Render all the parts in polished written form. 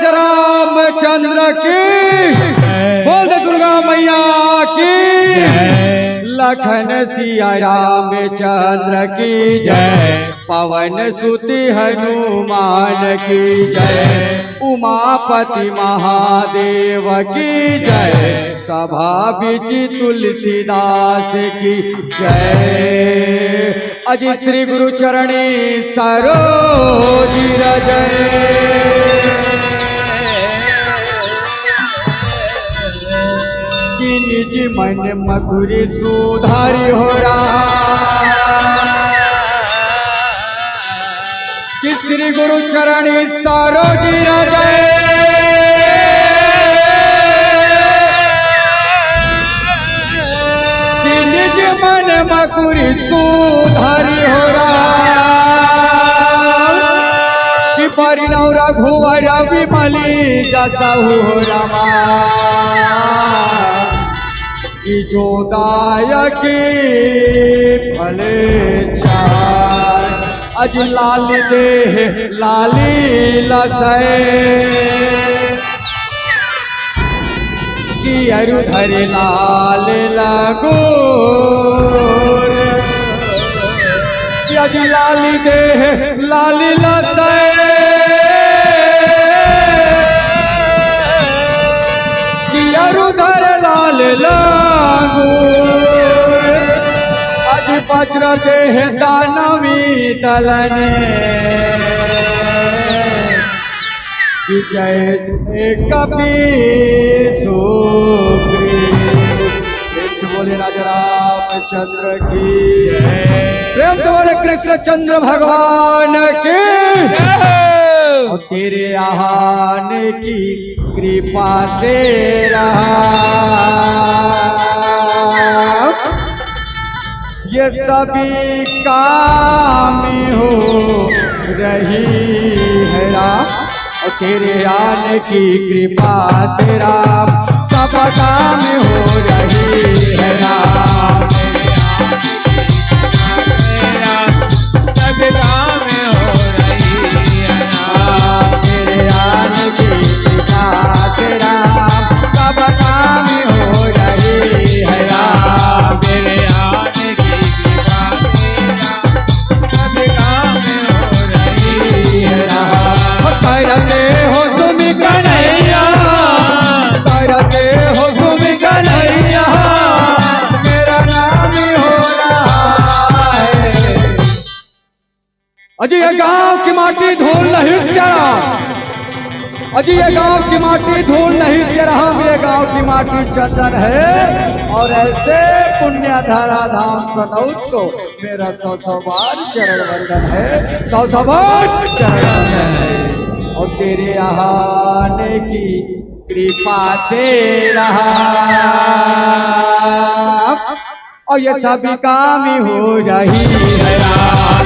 राजा रामचंद्र की, बोल दे दुर्गा मैया की, लखन सिया रामचंद्र की जय, पवन सुति हनुमान की जय, उमापति महादेव की जय, सभा बिच तुलसीदास की जय। अजी श्री गुरु चरणी सरोज जय। निज मन मधुरी सुधारी हो रहा, कि श्री गुरु चरणी सरोज जय। निज मन मकुरी सुधारी हो रहा, कि परिणव रघुवर विमली जसहु हो रमा, कि जो दायकी भले चाय, अज लाल दे लाली लसै, कि अरुधर लाल लगो, कि अज लाली दे लाली लसै, कि अरुधर लाल लगो, अज वज्र देह दानवी दलने, कि जय जय कपि सुग्रीव। बोले राजा रामचंद्र की, प्रेम से बोले कृष्ण चंद्र भगवान की। और तेरे आने की कृपा से रहा, ये सभी काम हो रही है राम, और तेरे आने की कृपा से राम, सब काम हो रही है राम, सब काम हो रही है राम, तेरे आने की कृपा से राम, सब काम हो रही है राम, तेरे आने की कृपा से राम, सब काम हो रही है राम। करते हो तुम कन्हैया, करते हो तुम कन्हैया, मेरा नाम ही हो रहा है। अजी ये गांव की माटी धूल नहीं जरा, अजी ये गांव की माटी धूल नहीं जरा, ये गांव की माटी चंदन है, और ऐसे पुण्य धरा धाम सनौत को मेरा 100 बार चरण वंदन है, 100 बार चरण वंदन है। और तेरे आने की कृपा से रहा, और ये सभी काम ही हो रही है राम,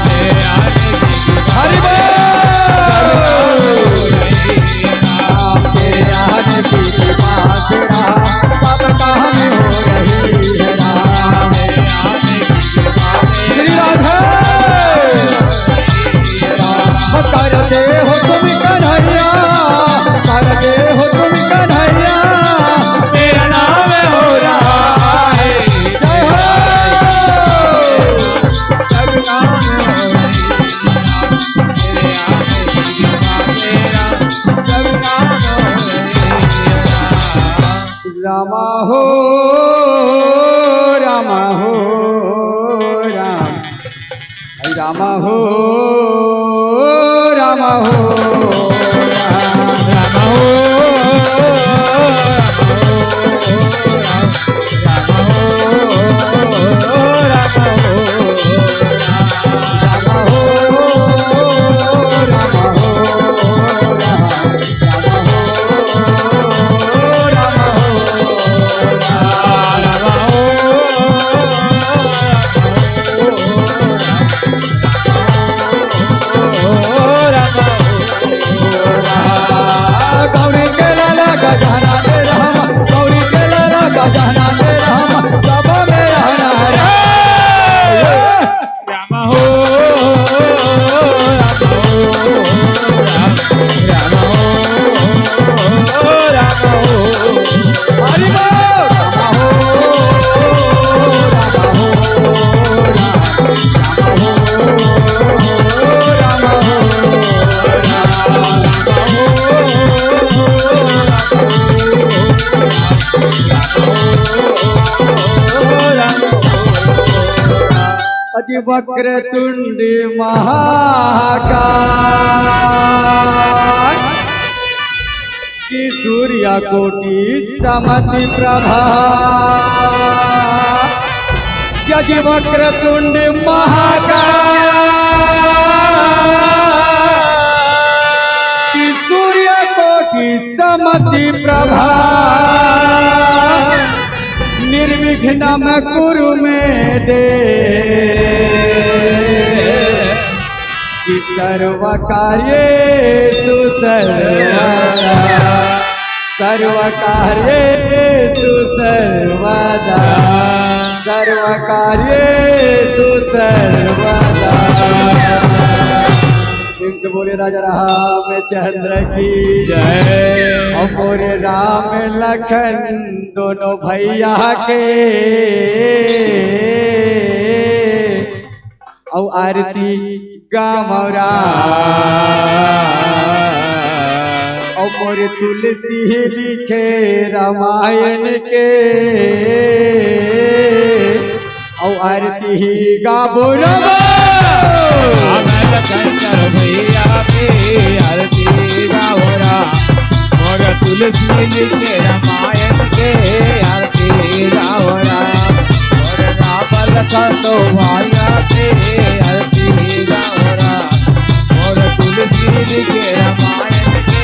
हरि तेरे आने की कृपा से रहा, सब काम ही हो रही है राम, श्री राधे करते हो तुम कन्हैया, करते हो तुम कन्हैया, मेरा नाम हो रहा है, जय हो, सब काम हो रही है, सब काम हो रही है। रामा हो रामा हो राम, रामा हो रामा हो रामा हो, तजि वक्रतुंड महाकाय कि सूर्य कोटि समति प्रभा तजि वक्रतुंड महाकाय कि सूर्य कोटि समति प्रभा निर्विघ्नं कुरु मे देव कि सर्वकार्येषु सर्वकार्येषु सर्वदा सर्वकार्येषु सर्वदा। ठीक से बोले राजा रामचंद्र की जय। और बोले राम लखन दोनों भैया के और आरती गामरा और मोरे तुलसी लिखे रामायण के और आरती गाबो भैया के आरती गावरा और तुलसी लिखे रामायण के आरती गावरा और राम लखन तो भैया के आरती गावरा और तुलसी लिखे रामायण के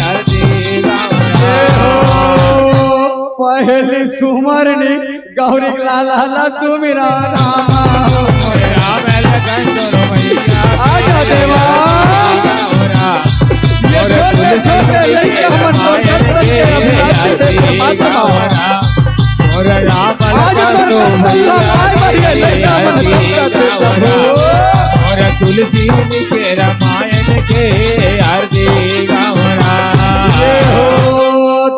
आरती गावरा। पहले सुमरनी गौरी लाला सुमिरा रामा राम लखन तो भैया आजा देवा ये छोटे छोटे लड़के हमन को और राम लखन तो भैया और तुलसी के रामायण के आरती गावरा।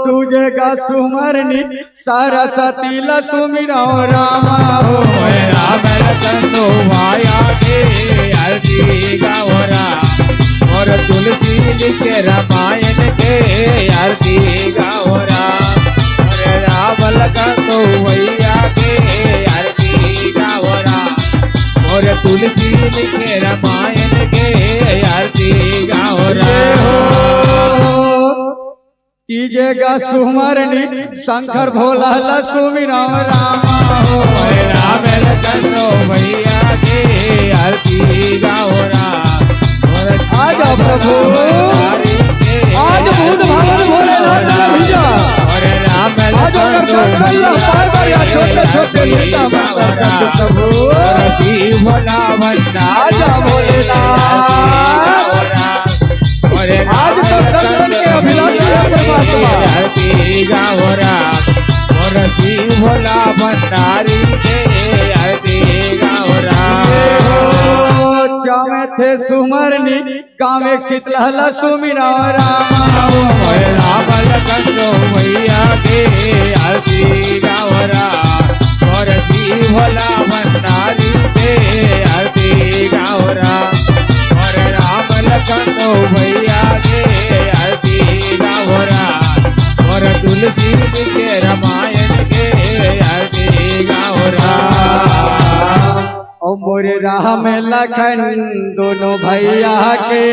तुझे का सुमरनी सरस्वती लसुमिरा रामा हो राम लखन तो भैया के आरती गावरा और तुलसी के रामायण के आरती गावरा और राम लखन तो भैया के आरती गावरा और तुलसी के रामायण के आरती गावरा। कीजेगा सुमरनी शंकर भोला लसुमिरा रामा हो राम लखन तो भैया के आरती गावरा और आजा प्रभु आज भूत भावन भोलेनाथ भैया और राम लखन तो भैया छोटे छोटे प्रभु भोला भंडार आजा भोलेनाथ आज तो दर्शन के अभिलाषी परमात्मा आरती गावरा और भोला भंडारी के आरती गावरा। चावे थे सुमरनी कामे शीतला सुमिरा रामा राम लखन तो भैया के आरती गावरा और भोला भंडारी के आरती गावरा और राम लखन तो भैया के आरती गावरा और तुलसी के रामायण के आरती गावरा। और मोरे राम लखन दोनों भैया के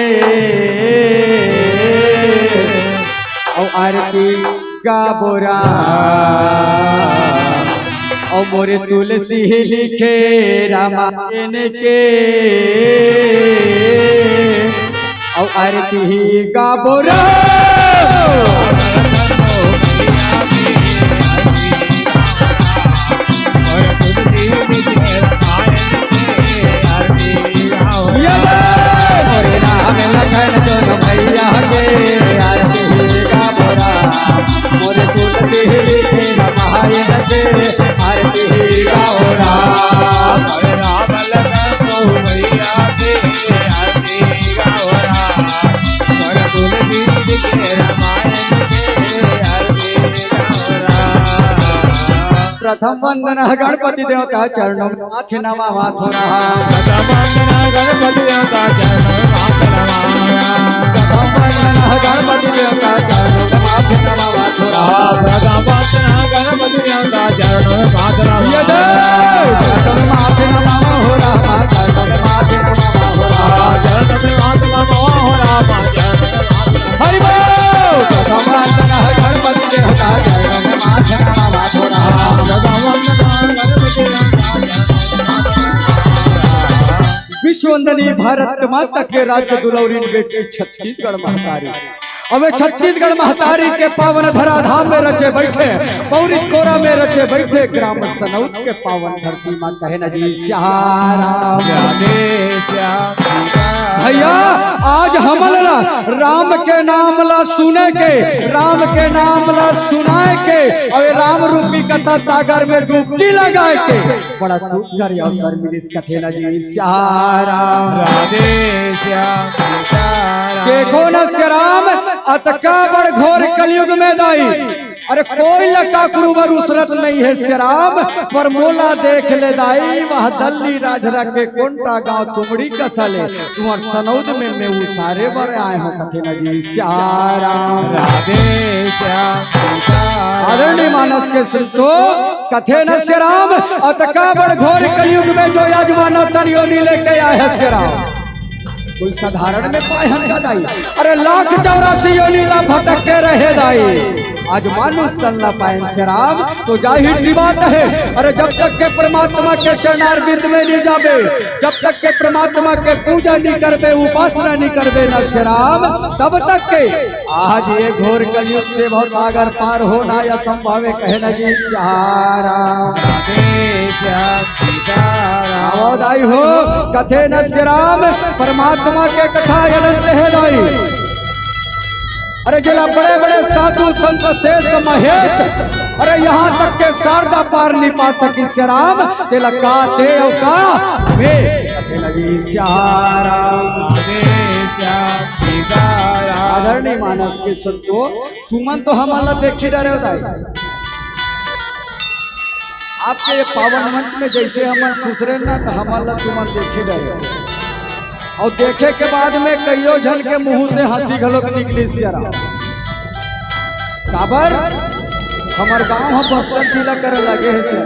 और आरती गाबोरा और मोरे तुलसी लिखे रामायण के और आरती गाबोरा लखन दोनों भैया के आरती गाबोरा मोरे तुलसी लिखे रामायण के आरती गाबोरा राम लखन तो भैया के आरती गावरा और तुलसी के रामायण के आरती गावरा। प्रथम वंदना गणपति देवता चरणों में माथे नमा माथो रहा प्रथम वंदना गणपति देवता चरणों में माथे नमा प्रथम वंदना गणपति देवता चरणों में माथे नमा माथो रहा प्रथम वंदना गणपति देवता चरणों में माथे नमा माथे नमा हो रहा चोंदनी भारत माता के राज्य दुलौरी बेटे छत्तीसगढ़ महतारी। अब छत्तीसगढ़ महतारी के पावन धरा धाम में रचे बैठे, पौरी कोरा में रचे बैठे, ग्राम सनौत के पावन धरती माँ कहे न जी श्याम भैया। आज हमल राम के नाम ला सुने के, राम के नाम ला सुनाए के, और राम रूपी कथा सागर में डुबकी लगाए के बड़ा सुंदर अवसर मिली कथे न जी श्याम देखो न श्याम अतका बड़ घोर कलयुग में दाई। अरे कोई लका कुरुबर उसरत नहीं है श्याम, पर मोला देख ले दाई वह दल्ली राजरा के कोंटा गांव तुमड़ी कसले तुम्हार सनौद में मैं सारे बार आए हो कथे न जी श्याम आदरणीय मानस के सुनतो कथे न श्याम अतका बड़ घोर कलयुग में जो यजमाना तनियोनी लेके आए है श्याम कोई साधारण में पाए हम दाई। अरे लाख 84 योनि ला भटक के रहे दाई, आज मानुष चलना पाए श्याम तो जाहिर सी बात है। अरे जब तक के परमात्मा के चरणारविंद में नहीं जाबे, जब तक के परमात्मा के पूजा नहीं करबे, उपासना नहीं करबे न श्याम, तब तक के आज ये घोर कलयुग से बहुत सागर पार होना या संभव है कहे न जी दाई हो कथे न श्याम परमात्मा के कथा अनंत है दाई। अरे जिला बड़े बड़े साधु संत शेष महेश, अरे यहाँ तक के शारदा पार नहीं पा सकी श्याम तेला का देव का वे कथे लगी श्याम आदरणीय मानस के संतो तुमन तो हमारा देखी डरे हो दाई। आपके ये पावन मंच में जैसे हम खुश रहे ना तो हमारा तुमन देखी डरे और देखे के बाद में कईयों जन के मुंह से हंसी घलोक निकली श्याम काबर हमार गांव हम बस्तर जिला करे लगे है श्याम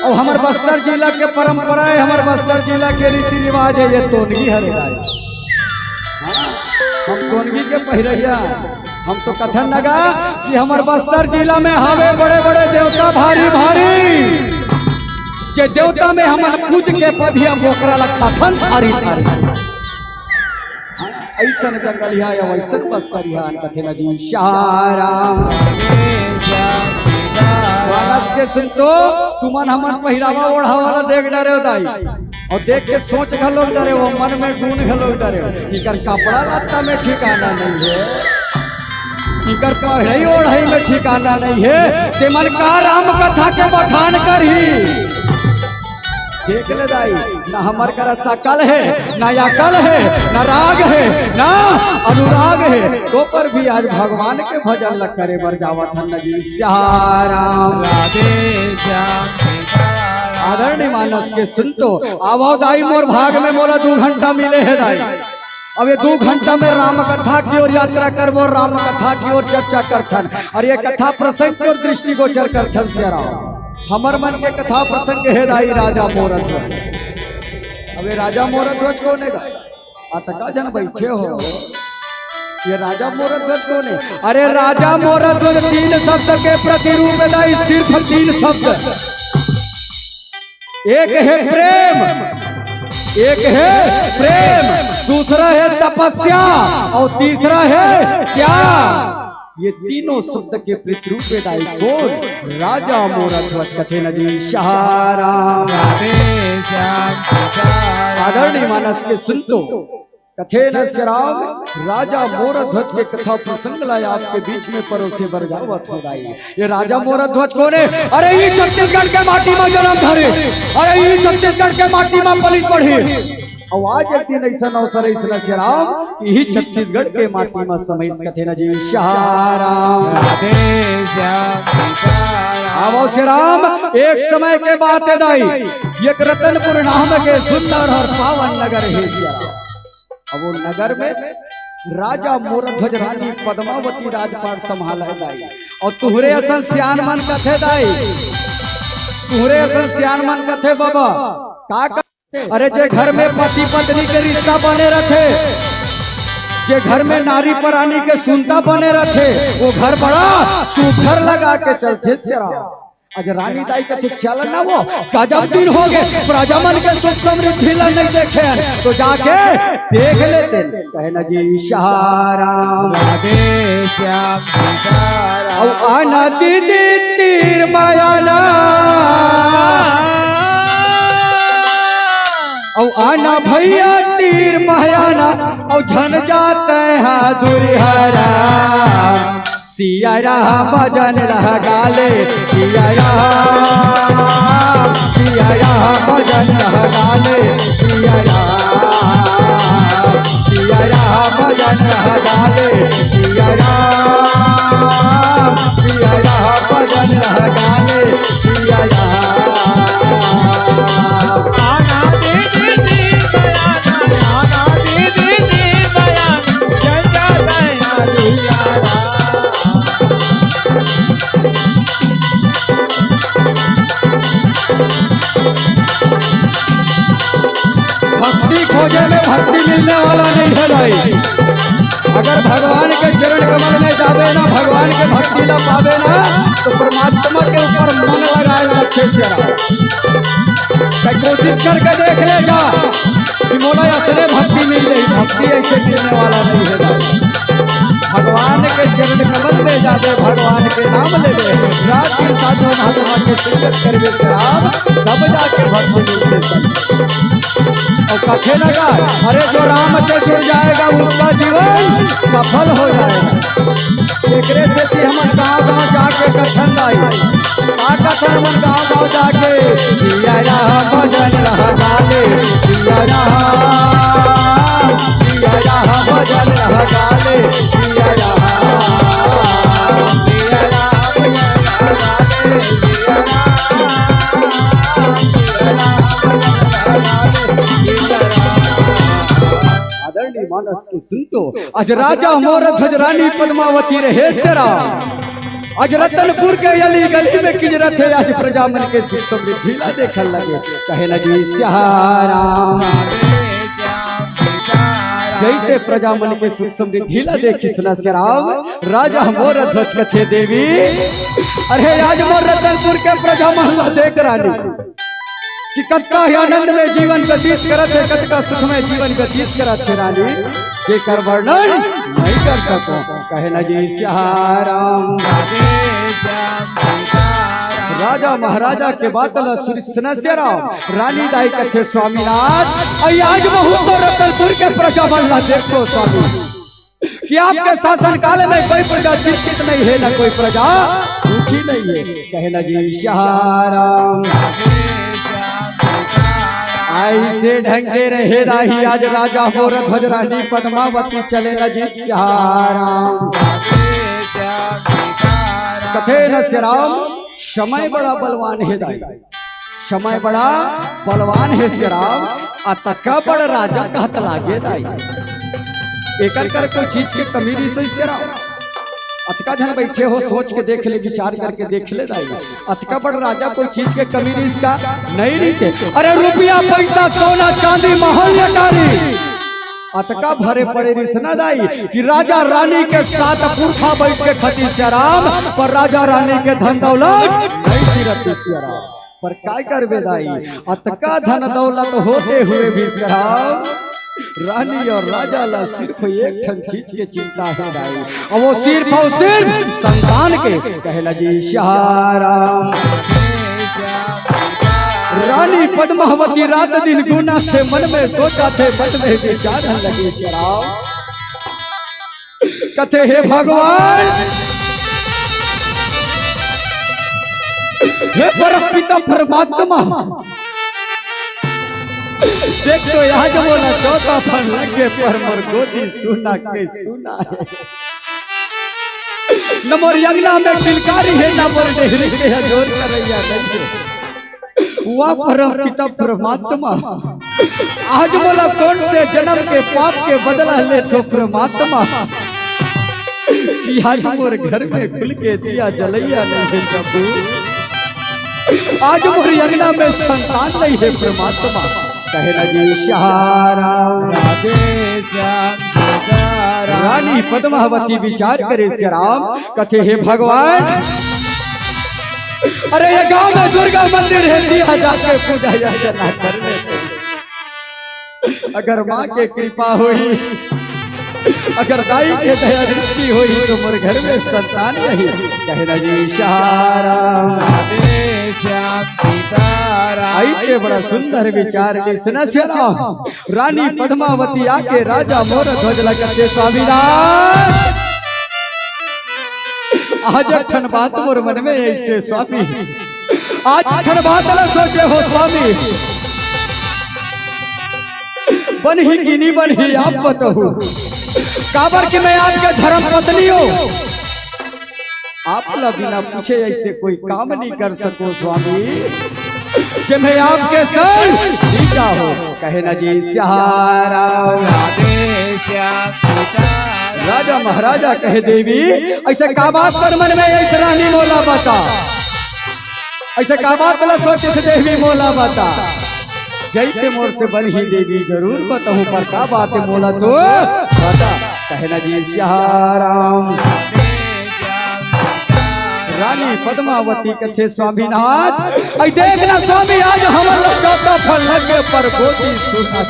और हमार बस्तर जिला के परंपरा है, हमार बस्तर जिला के रीति रिवाज है ये तोनगी हरे हम तोनगी के पहिरैया हम तो कथन लगा कि हमार बस्तर जिला में हवे बड़े बड़े देवता भारी भारी जे देवता में हमन पूज के पधिया बोकरा ला कथन थारी थारी ऐसन जंगलिया या वैसन बस्तरिया कथे न जी श्याम मानस के सुनतो तुमन हमन पहिरावा ओढ़ावाला देख डरे दाई और देख के सोच घलो डरे वो मन में गुण घलो डरे इकर कपड़ा लत्ता में ठिकाना नहीं है, इकर पढ़ाई ओढ़ाई में ठिकाना नहीं है, ते मन का राम कथा के बखान करही देख ले दाई ना हमार कर सकल है ना अकल है ना राग है ना अनुराग है, तो पर भी आज भगवान के भजन लग करे बर जावत हन जी श्याम आदरणीय मानस के सुनतो आवो दाई मोर भाग में मोला 2 घंटा मिले है दाई। अब ये 2 घंटा में राम कथा की ओर यात्रा करबो, राम कथा की ओर चर्चा करथन और ये कथा प्रसंग की ओर दृष्टिगोचर करथन श्याम हमर मन के कथा प्रसंग है दाई राजा मोरध्वज। अब ये राजा मोरध्वज कौन है अतका जन बैठे हो, ये राजा मोरध्वज कौन है? अरे राजा मोरध्वज 3 शब्द के प्रतिरूप है दाई, सिर्फ 3 शब्द, एक है प्रेम, एक है प्रेम, दूसरा है तपस्या और तीसरा है क्या? ये तीनों शब्द के प्रतिरूप है दाई कौन? राजा मोरध्वज कथे न जी श्याम आदरणीय मानस के सुनतो कथे न श्याम राजा मोरध्वज के कथा प्रसंग लाया आपके बीच में परोसे बरजावत हो दाई। ये राजा मोरध्वज कौन है? अरे ये छत्तीसगढ़ के माटी में जन्म धरे, अरे ये छत्तीसगढ़ के माटी में पलित पढ़े और आज एक दिन ऐसा अवसर ऐसा श्याम यही छत्तीसगढ़ के माटी में समय कथे न जी श्याम आवो श्याम एक समय के बात है दाई, एक रतनपुर नाम के सुंदर और पावन नगर है श्याम। अब वो नगर में राजा मोरध्वज रानी पद्मावती राजपाट संभाला दाई और तुहरे असन सियान मन कथे दाई, तुहरे असन सियान मन कथे बाबा का अरे जे घर में पति पत्नी के रिश्ता बने रखे, जे घर में नारी प्राणी के सुनता बने रखे वो घर बड़ा सुघर लगा के चलते श्याम। आज रानी दाई के चल ना वो गजब दिन हो गए प्रजामन के सुख समृद्धि ला नहीं देखे तो जाके देख लेते कहे ना जी शाहराम राधे श्याम सीताराम अब आना दीदी तीर मायाना अब आना भैया तीर मायाना और झन जाते हैं दुरिहरा सिया राम भजन रह गाले सिया राम भजन रह गाले सिया राम भजन रह गाले सिया राम भजन रह गाले सिया आना दीदी दयाना आना दीदी दयाना जय जय दयाना भक्ति खोजे में भक्ति मिलने वाला नहीं है भाई अगर भगवान के चरण कमल में जावे ना भगवान के भक्ति ना पावे ना तो परमात्मा के ऊपर मन लगाए रखे कोशिश करके देख लेगा कि मोला असले भक्ति मिल रही भक्ति ऐसे मिलने वाला नहीं है भाई भगवान के चरण कमल में जावे भगवान के नाम ले रात के साधु महात्मा के संगत करवे शराब तब जाके भक्ति मिलते और कथे लगा अरे जो राम से जुड़ जाएगा उसका जीवन सफल हो जाएगा एकरे से कि हम गाँव जाके कथन लाई कथन हम गाँव जाके सिया राम भजन रह गाले सिया राम भजन रह गाले सिया राम आदरणीय मानस की सुनतो आज राजा मोर ध्वज रानी पद्मावती रहे सेरा आज रतनपुर के अली गली में किजरत है आज प्रजा मन के सुख समृद्धि ला देखल लगे कहे न जी श्याम जैसे प्रजा मन के सुख समृद्धि ला देखी सुना श्याम राजा मोर ध्वज कथे देवी अरे आज मोर रतनपुर के प्रजा मन ला देख रानी कि कतका ही आनंद में जीवन व्यतीत करत है कतका सुख में जीवन व्यतीत करत है रानी के कर वर्णन नहीं कर सको कहे न जी श्याम राजा महाराजा के बातल श्री राम रानी दाई कथे स्वामीनाथ आज बहुत तो रतनपुर के प्रजा बल्ला देखो स्वामी कि आपके शासन काल में कोई प्रजा चिंतित नहीं है न कोई प्रजा दुखी नहीं है कहे न जी श्याम ऐसे ढंगे रहे राही आज राजा मोर ध्वज रानी पद्मावती चले न जी श्याम कथे न श्याम समय बड़ा बलवान है दाई समय बड़ा बलवान है श्याम अतका बड़ राजा कहत लागे दाई एकर कर कोई चीज के कमी नहीं सही श्याम अतका जन बैठे हो सोच के देख ले विचार करके देख ले दाई अतका बड़ राजा कोई चीज के कमी नहीं इसका नहीं रीते अरे रुपया पैसा सोना चांदी महल लटारी अतका भरे पड़े रिसना दाई कि राजा रानी के साथ पुरखा बैठ के खती शराब पर राजा रानी के धन दौलत नहीं सिरती शराब पर काय करबे दाई अतका धन दौलत होते हुए भी शराब रानी और राजा ला सिर्फ एक ठन चीज के चिंता है दाई और वो सिर्फ संतान के कहला जी श्याम रानी पद्मावती रात दिन गुना से मन में सोचा थे मन में विचार लगे शराब कथे हे भगवान हे परमपिता परमात्मा देख तो यहाँ जब वो ना चौथा फल लगे पर मोर गोदी सुना के सुना है न मोर यंगना में किलकारी है न मोर डेहरी के जोर करैया नहीं हुआ परम पिता परमात्मा आज बोला कौन से जन्म के पाप के बदला ले तो परमात्मा कि आज मोर घर में खुल के दिया जलैया नहीं है प्रभु आज मोर यंगना में संतान नहीं है परमात्मा कहे न जी श्याम रानी पद्मावती विचार करे श्याम कथे हे भगवान अरे ये गांव में दुर्गा मंदिर है, दिया जाके पूजा अर्चना कर लेते। अगर माँ के कृपा हुई, अगर दाई के दया दृष्टि हुई तो मोर घर में संतान रही। कहना जी शाराम ऐसे बड़ा सुंदर विचार की सुना चला। रानी पद्मावती आके राजा मोर ध्वज लगते स्वामीनाथ। आज अखन बात मोर मन में ऐसे स्वामी, आज अखन बात न सोचे हो स्वामी, बन ही कि नहीं बन ही आप बताओ। काबर कि मैं आपके धर्म पत्नी हूँ, आप बिना पूछे ऐसे कोई काम नहीं कर सको स्वामी। जब मैं आपके संग सीता हो, कहे ना जी राजा महाराजा कहे देवी ऐसे का बात पर मन में ऐसे रानी मोला बता, ऐसे का बात बोला सोचे से देवी मोला बता। जैसे मोर से बन ही देवी जरूर बताऊं, पर का बात है मोला तो बता। कहना जी राम। रानी पद्मावती कथे स्वामीनाथ ऐ देखना स्वामी, आज हमर चौथा फल लगे पर गोदी सुना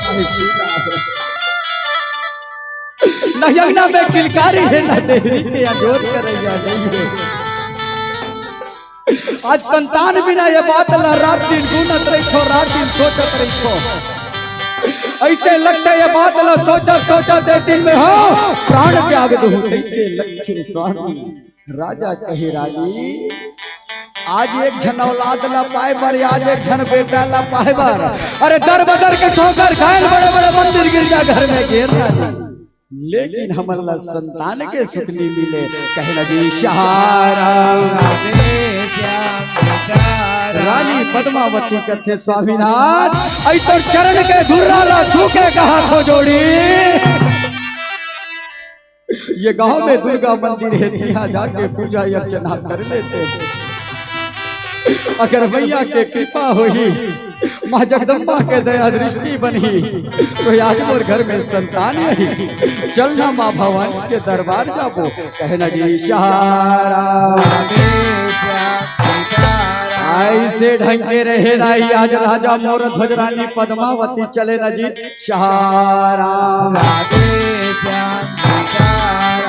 न यज्ञ में किलकारी है न डेहरी के अजोर करैया नहीं है। आज संतान बिना ये बात ला रात दिन गुनत रही छो, रात दिन सोचत रही छो। ऐसे लगता ये बात ला सोचा दे दिन में हो प्राण त्याग दो। ऐसे लक्ष्य स्वामी राजा कहे रानी आज एक झन औलाद ला पाए बर, आज एक झन बेटा ला पाए बर। अरे दर बदर के ठोकर खाए बड़े बड़े मंदिर गिरजा घर में घेर रानी, लेकिन हमारा संतान के सुख नहीं मिले। कहना जी रानी पद्मावती कथे स्वामीनाथ ऐसा चरण के धुर्राला छूके कहा खो जोड़ी। ये गांव में दुर्गा मंदिर है, यहाँ जाके पूजा अर्चना कर लेते। अगर मैया के कृपा हुई, माँ जगदम्बा के दया दृष्टि बनी तो आज मोर घर में संतान नहीं। चलना माँ भवानी के दरबार जाबो। कहना जी ऐसे ढंग के रहे राही। आज राजा मोर ध्वज रानी पद्मावती चले न जी शाराम।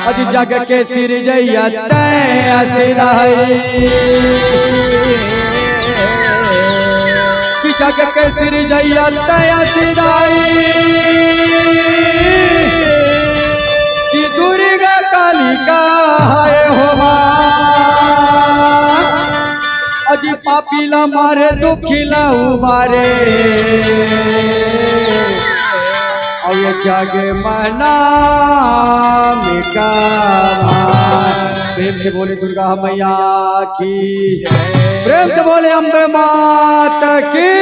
अज जग के सिर जैया जग के सिर जैया तया सिराई कि दुर्गा कालिका है हो अजी पापीला मारे दुखीला उबारे और ये जागे मना में का। प्रेम से बोले दुर्गा मैया की, प्रेम से बोले अम्बे माता की।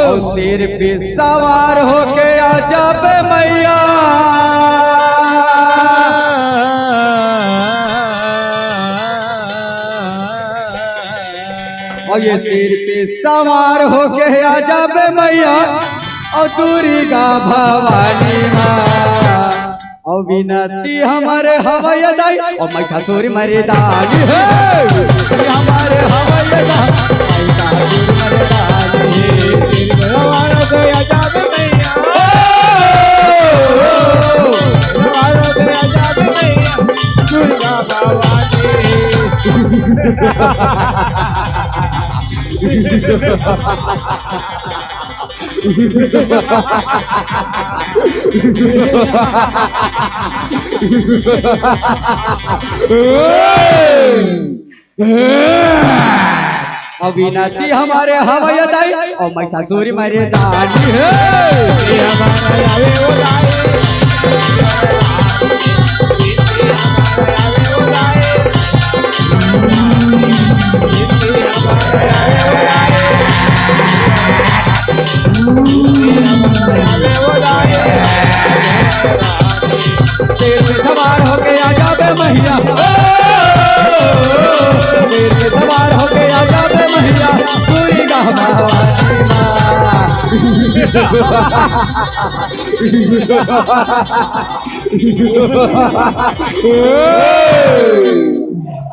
और सिर पे सवार होके आ जाबे मैया, और ये सिर पे सवार होके आ जाबे मैया। और दुर्गा भवानी माँ और विनती हमारे हवाई दाई और महिषासुर मर्दानी है। हमारे हवाई दाई महिषासुर मर्दानी हमारा गया जाबे मैया, हमारा गया जाबे मैया दुर्गा भवानी। अविनाती हमारे हवाई दाई और महिषासुर मर्दानी है। सवार होके आ जाबे मैया, सवार होके आ जाबे मैया दुर्गा भवानी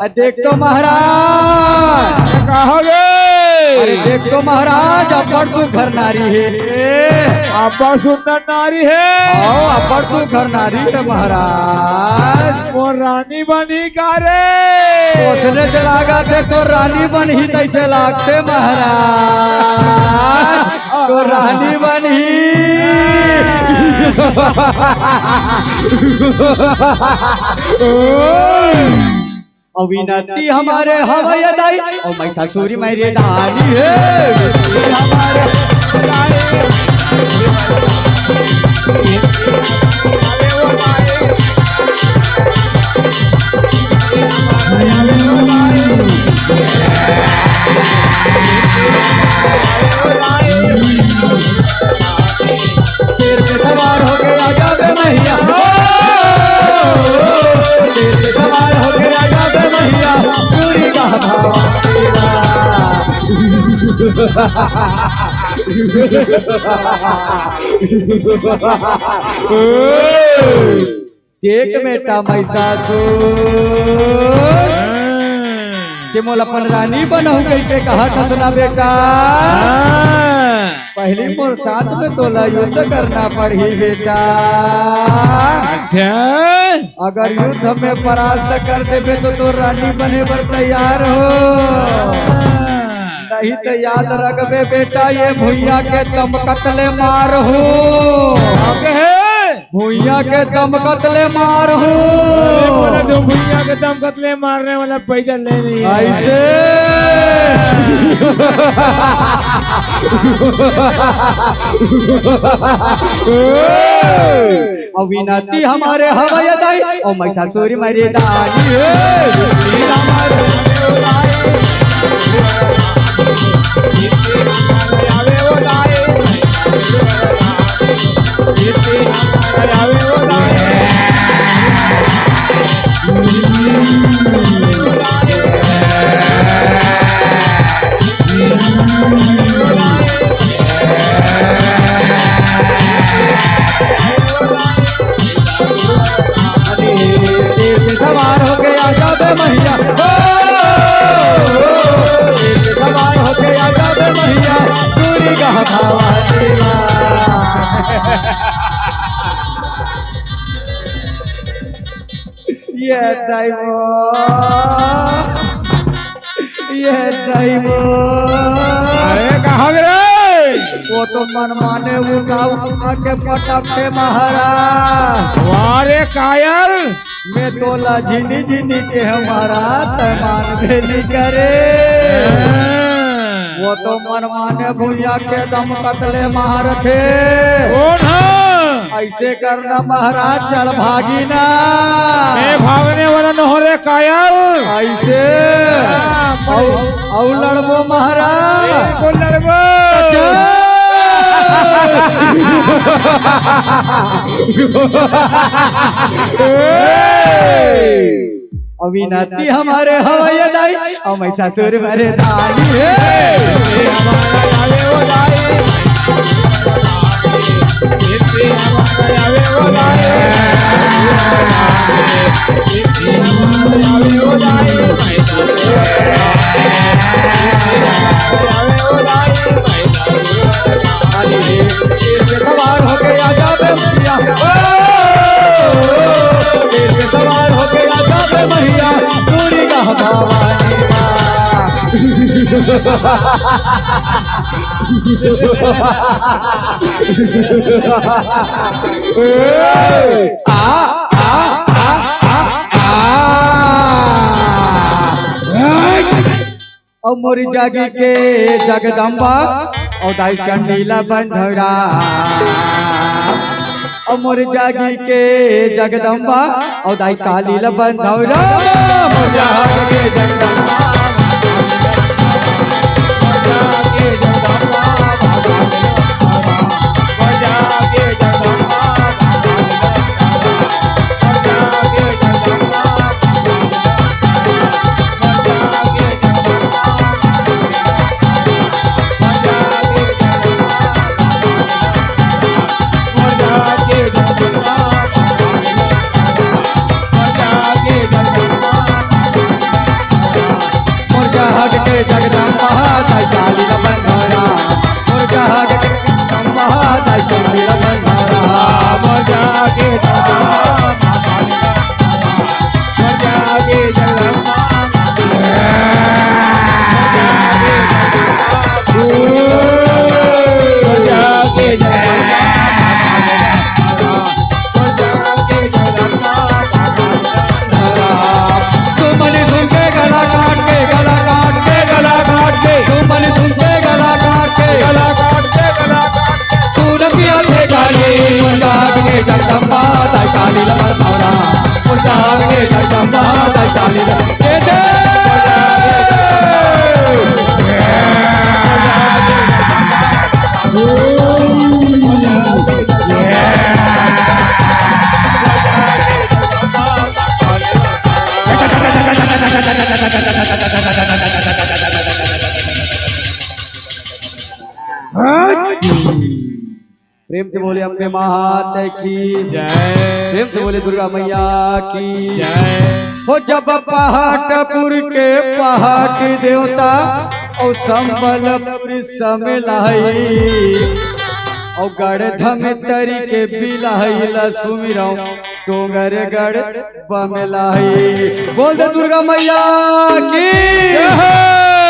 देख तो महाराज, कहा अरे गे देख तो महाराज, अपर सुघर नारी है, अब्बा सुंदर नारी है आओ अपर सुघर नारी है महाराज। वो रानी बनी का रे सोचने से लागा थे तो रानी बन ही तैसे लागते महाराज, तो रानी बन अविनती हमारे हवाई दाई और महिषासुरी मेरी दानी है हमारे शेर पे सवार हो के आजा बे मैया, शेर पे सवार हो के आजा बे मैया, चूड़ी का देख बेटा महिषासुर के मोल अपन रानी बनहु कैसे कहा था सुना बेटा, पहली मोर साथ में तोला युद्ध करना पड़ी बेटा, अच्छा अगर युद्ध में परास्त कर देवे तो रानी बने पर तैयार हो, नहीं तो याद रखबे बेटा ये भुइया के दम कतले मार हो, भुइया के दम कतले मार हो, तो भैया के दम कतले मारने वाला पैसा ले नहीं ऐसे अविनती हमारे हवाई दाई और महिषासुरी मेरी दानी सवार हो गया जाबे मैया, सवार हो गया जाबे मैया, चूड़ी का भावा ये अरे कहा रे वो तो मन माने उठा के पटक के महाराज, वारे कायर मैं तोला झिनी झिनी के हमारा तमान भेली करे, वो तो मन माने भुइया के दम कतले मार थे, कौन है ऐसे करना महाराज चल भागी ना, मैं भागने वाला न हो रे कायर ऐसे औ लड़बो महाराज, कौन लड़बो अविनती हमारे हवाई दाई और महिषासुर मेरे दानी सवार हो गया जाबे मैया, सवार हो गया जाबे मैया, चूड़ी का भवानी और मोरी जागी के जगदम्बा और दाई चंडीला बंधरा, और मोर जागी के जगदम्बा और दाई काली बंधरा, मोर जागी के जगदम्बा के जगदम्बा ताई काली बंधारा मोर जागे जगदम्बा ताई काली बंधारा मोर जागे जगदम्बा मोर जागे जगदम्बा जगदम्बा ताई काली बंधारा मोर जागे जगदम्बा ताई काली प्रेम से बोले अम्बे मात की जय। प्रेम से बोले दुर्गा मैया की जय। हो जब पहाटपुर के पहाट देवता और संबलपुर समिलाई और गढ़धम तरी के बिलाई लसुमिरौ डोंगर गढ़ बमलाई बोल दे दुर्गा मैया की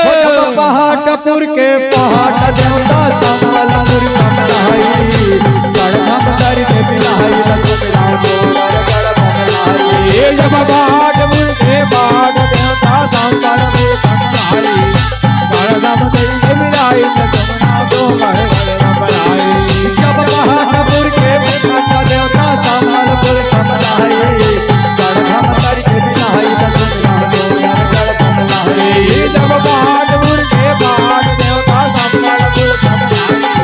हो जब पहाटपुर के पहाट देवता संबलपुर समिलाई गढ़धम तरी के बिलाई लसुमिरौ डोंगर गढ़ बमलाई ये जब बाट मुझे बाट देवता संबलपुर समिलाई गढ़धम तरी के बिलाई लसुमिरौ डोंगर गढ़ बमलाई जब पहाटपुर के पहाट देवता संबलपुर समिलाई गढ़धम तरी के बिलाई लसुमिरौ डोंगर गढ़ बमलाई ये जब बाट मुझे बाट देवता संबलपुर समिलाई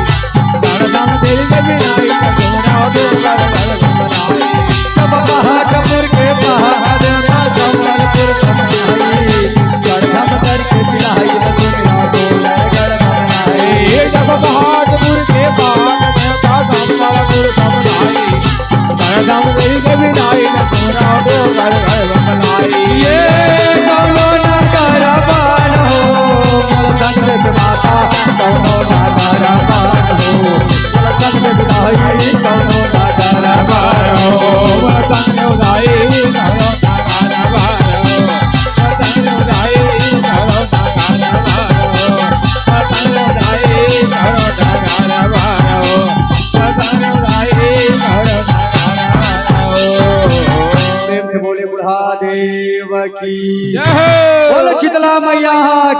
गढ़धम तरी के बिलाई लसुमिरौ डोंगर गढ़ बमलाई जब पहाटपुर के पहाट देवता संबलपुर समिलाई गढ़धम तरी के बिलाई लसुमिरौ डोंगर गढ़ बमलाई ये जब बहादुर के बाट देवता संबलपुर समिलाई गढ़धम तरी के बिलाई लसुमिरौ डोंगर गढ़ बमलाई ये कौनो नगर बान हो मलकंद के माता कौनो नगर बान हो मलकंद के बिलाई कौनो नगर बान हो प्रेम से बोले बुढ़ा देव की बोलो शीतला मैया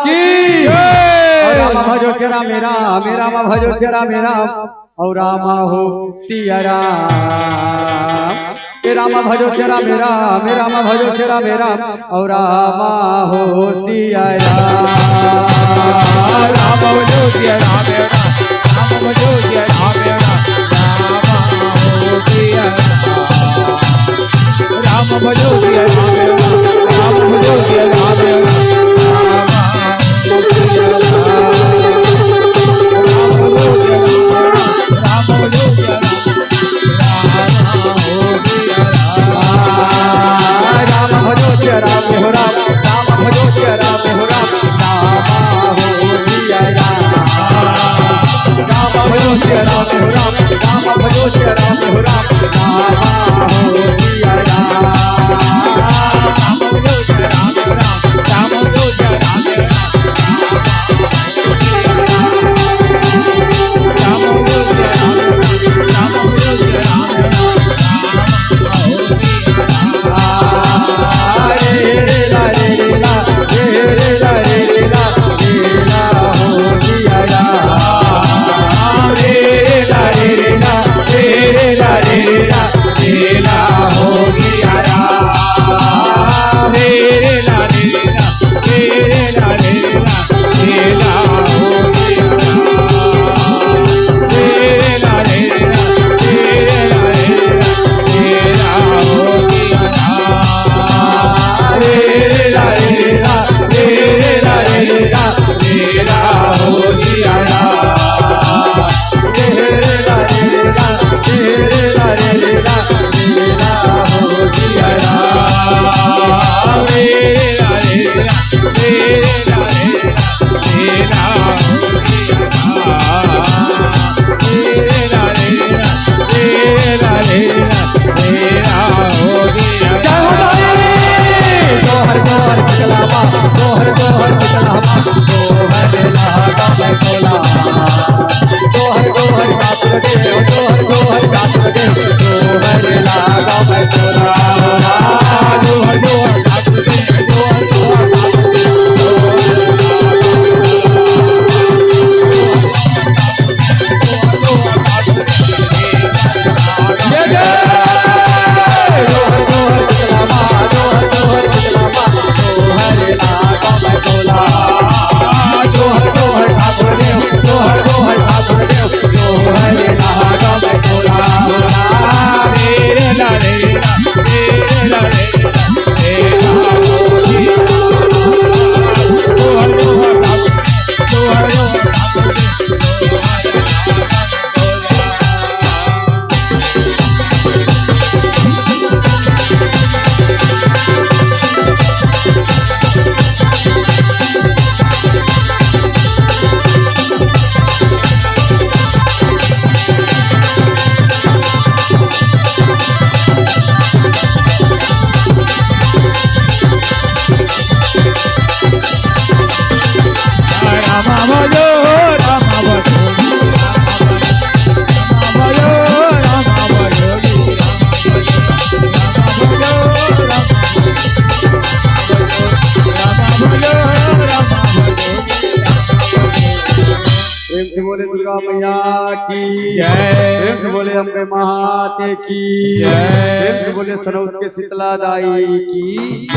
की और रामा भजो तेरा मेरा मेरा मा भजो तेरा मेरा और रामा हो सिया राम हे रामा भजो तेरा मेरा मेरा मा भजो तेरा मेरा और रामा हो सिया राम राम भजो सिया राम राम भजो सिया राम राम भजो सिया राम भजो सिया दुर्गा मैया की जय। प्रेम से बोले अम्बे महाते की जय। प्रेम से बोले सनौत के शीतला दाई की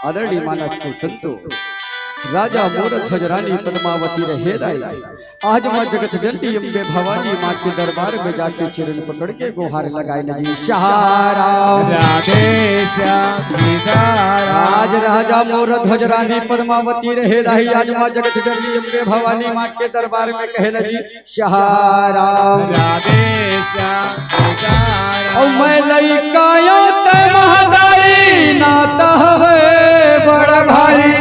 आदरणीय मानस के संतो राजा मोर ध्वज रानी पद्मावती रहे दाई आज माँ जगत जननी अम्बे भवानी माँ के दरबार में जाके चरण पकड़ के गुहार लगाए लगी सहाराम राधे श्याम सीताराम। आज राजा मोर ध्वज रानी पद्मावती रहे दाई आज माँ जगत जननी अम्बे भवानी माँ के दरबार में कहे लगी सहाराम राधे श्याम सीताराम। और मैं लइकायो ते महदाई नाता है बड़ा भारी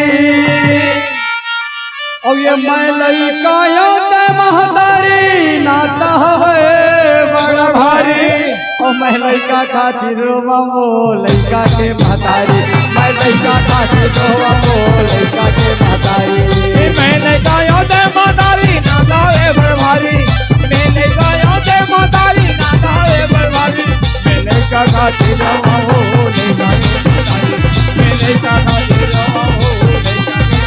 और ये मैं लइकायो ते महदारी नाता है बड़ा भारी और मैं लइका खातिर रोवा वो लइका के महतारी मैं लइका खातिर रोवा वो लइका के महतारी मैंने गायो दे मातारी ना गावे बरभारी मैंने गायो दे मातारी ना गावे बरभारी मैंने का खातिर हो ले मैंने का खातिर हो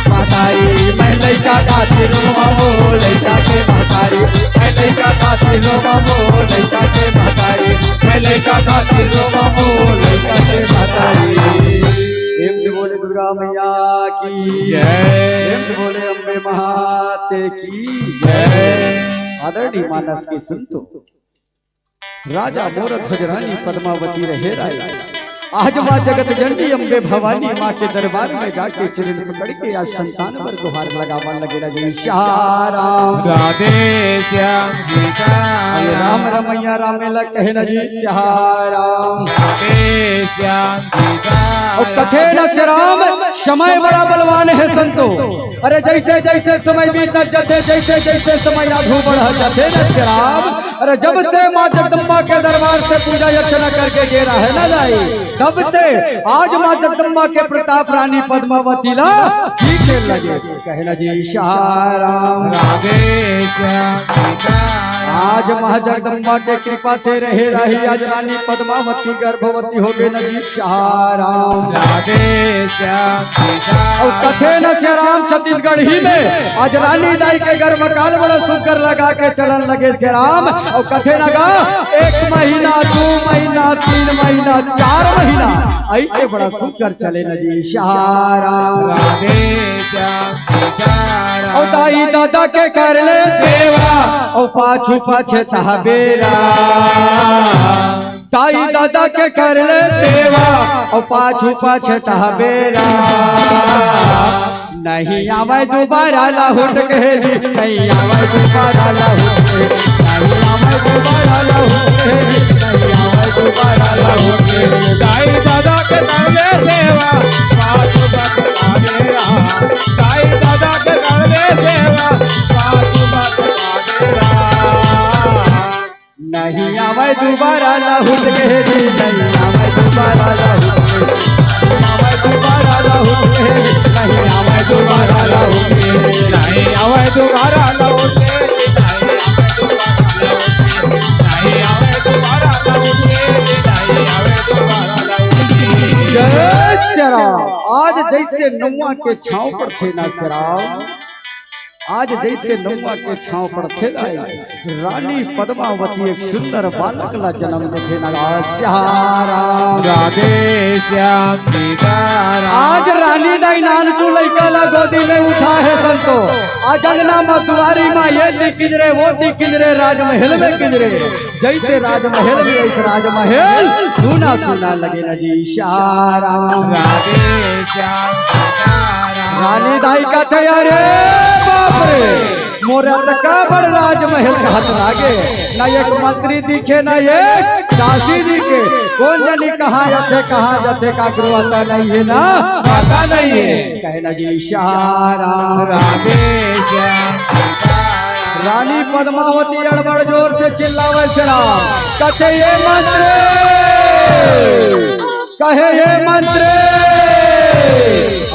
महतारी मैं लइका खातिर रोवा वो लइका के महतारी मैं लइका खातिर रोवा वो लइका के महतारी मैं लइका खातिर रोवा वो लइका के महतारी प्रेम से बोले दुर्गा मैया की जय। प्रेम से बोले अम्बे महाते की जय। आदरणीय मानस के संतो राजा मोर ध्वज रानी पद्मावती रहे राय आज माँ जगत जननी अम्बे भवानी माँ के दरबार में जाके चरण पकड़ के आज संतान पर गुहार लगावन लगे लगे सहाराम राधे श्याम सीताराम। राम रमैया रामेला कहे न जी सहाराम राधे श्याम सीताराम। और कथे न से राम समय बड़ा बलवान है संतो अरे जैसे जैसे समय बीता जते जैसे जैसे समय आगू बढ़ जाते न से राम अरे जब से माँ जगदम्बा के दरबार से पूजा अर्चना करके गेरा है ना जाई तब से आज माँ जगदम्बा के प्रताप रानी पद्मावती ला ठीक लगे कहे ना जी सहाराम राधे श्याम सीताराम। आज माँ जगदम्बा के कृपा से रहे रही आज रानी पद्मावती गर्भवती हो गई नजी सहाराम राधे श्याम सीताराम। और कथे न से राम छत्तीसगढ़ ही में आज रानी दाई के गर्भकाल बड़ा सुकर लगा के चलन लगे से राम और कथे न गा 1 महीना 2 महीना 3 महीना 4 महीना ऐसे बड़ा सुकर चले नजी सहाराम राधे श्याम सीताराम। और दाई दादा के कर ले सेवा और पाछू पाछे तहबेरा दाई दादा के कर ले सेवा और पाछू पाछे तहबेरा नहीं आवे दोबारा लाहुट के जी नहीं आवे दोबारा लाहुट के नहीं आवे दोबारा लाहुट के नहीं आवे दोबारा लाहुट के दाई दादा के करले सेवा पाछू बतला दे रहा दाई दादा के करले सेवा पाछू बतला दे रहा नहीं आवे दोबारा लाहुट के जी नहीं आवे दोबारा लाहुट के नहीं आवे दोबारा लाहुट के नहीं आवे दोबारा लाहुट के नहीं आवे दोबारा लौटे नहीं आवे दोबारा लौटे नहीं आवे दोबारा लौटे। जय श्रीराम। आज जैसे नौवा के छांव पर थे ना श्रीराम आज जैसे नौवा के छांव पर थे रानी पद्मावती एक सुंदर बालक ला जन्म देखे ना सहाराम राधे श्याम सीताराम। आज रानी दाई नान चू लइका ला गोदी में उठा है संतो आज अंगना मधुआरी माँ ये दी किजरे वो दी किजरे राजमहल में किजरे जैसे राजमहल में ऐसे राजमहल सुना सुना लगे ना जी सहाराम राधे श्याम सीताराम। रानी दाई का तैयारे बाप रे मोरा तका बड़ राजमहल का हाथ लागे ना एक मंत्री दिखे ना एक दासी दिखे कौन जानी कहाँ जाते का गुरुआता नहीं है ना पता नहीं है कहना जी सहाराम राधे श्याम सीताराम। रानी पद्मावती अड़बड़ जोर से चिल्लावे राम कहे ये मंत्र कहे ये मंत्र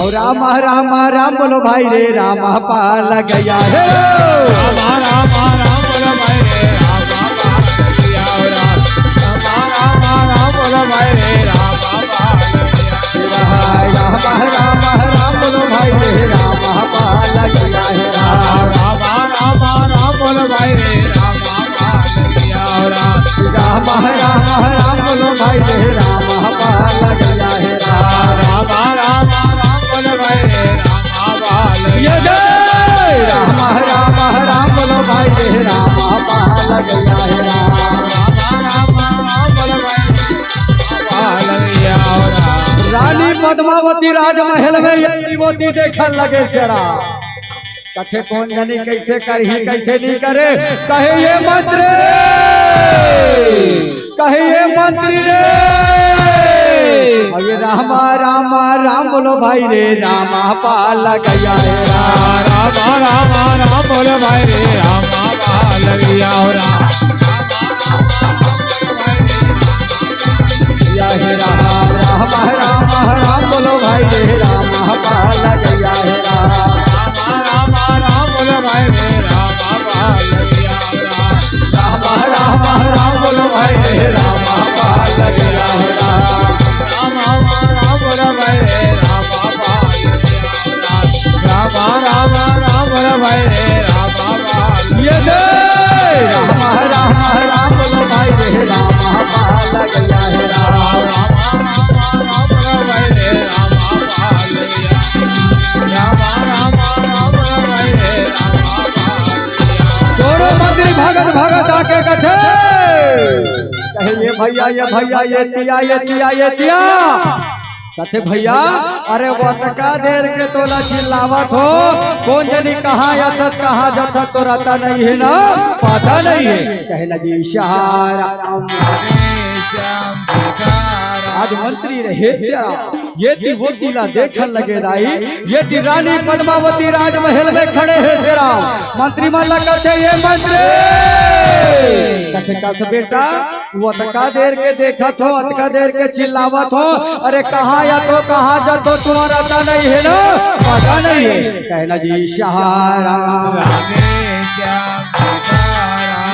और राम राम राम बोलो भाई रे राम पाल गया है राम राम राम बोलो भाई रे राम पाल गया राम राम बोलो भाई रे राम पाल गया राम राम राम बोलो भाई रे राम पाल गया है राम राम राम राम राम बोलो भाई रे राम पाल गया है राम राम राम राम बोलो भाई रे राम पाल ये जय राम राम बोलो भाई रे राम पाल गया है राम रानी पद्मावती राजमहल में ये युवती देखने लगे जरा कथे कौन जानी कैसे करही कैसे नहीं करे कहे ये मंत्री रे अरे राम राम बोलो भाई रे राम पाल गया है राम राम राम बोलो भाई रे राम पाल गया राम राम बोलो भाई रे राम पाल गया है राम बोलो भाई रे राम पाल गया राम बोलो भाई रे राम पाल गया है राम बोलो भाई रे राम पाल गया राम बोलो भाई रे राम पाल ये राम बोलो भाई रे राम पाल गया है दोनों मंत्री भगत भगत आके कथे कहे ये भैया ये तिया कथे भैया अरे वो तका देर के तोला चिल्लावत हो कौन जनी कहाँ यथत कहाँ जथत तो रहता नहीं है ना पता नहीं है कहे ना जी श्याम आज मंत्री रहे ये वो तिला देखन लगे दाई ये रानी पद्मावती राजमहल में खड़े है जरा मंत्री मन लगा ये मंत्री कस बेटा वो तका देर के देखत हो अतका देर के चिल्लावत हो अरे कहाँ या तो कहाँ जा तो तुम्हारा था नहीं है ना पता नहीं है कहना जी शाहराम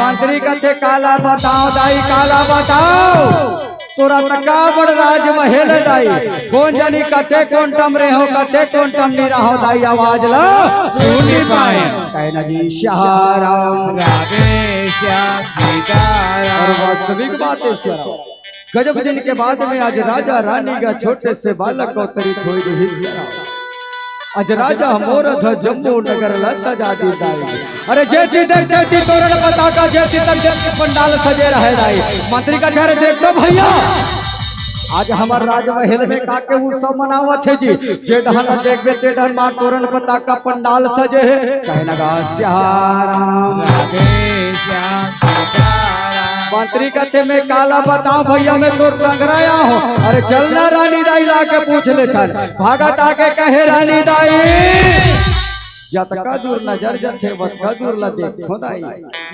मंत्री कथे काला बताओ दाई काला बताओ तोरा तका बड़ राजमहल दाई कौन जानी कथे कौन टम रे हो कथे कौन टम नहीं रहो दाई आवाज ला सुन नहीं पाए कहना जी शाहराम और वास्तविक बात है गजब दिन के बाद में आज राजा रानी का छोटे से बालक को तरीत हुई रही आज राजा मोरथ जम्मू नगर ला सजा दी दाई अरे जेती देखते थी तोरण पताका जेती तक जेती पंडाल सजे रहे दाई मंत्री का घर देख दो भैया आज हमार राजमहल में काके उत्सव मनावत है जी जे ढहन देखबे ते ढहन मार तोरण पताका पंडाल सजे है कहना गा श्याम मंत्री कहते मैं काला बताऊं भैया मैं तोर संग्रया हो अरे चलना रानी दाई ला के पूछ लेता भागत आके कहे रानी दाई जतका दूर नजर जथे वतका दूर ला देखो दाई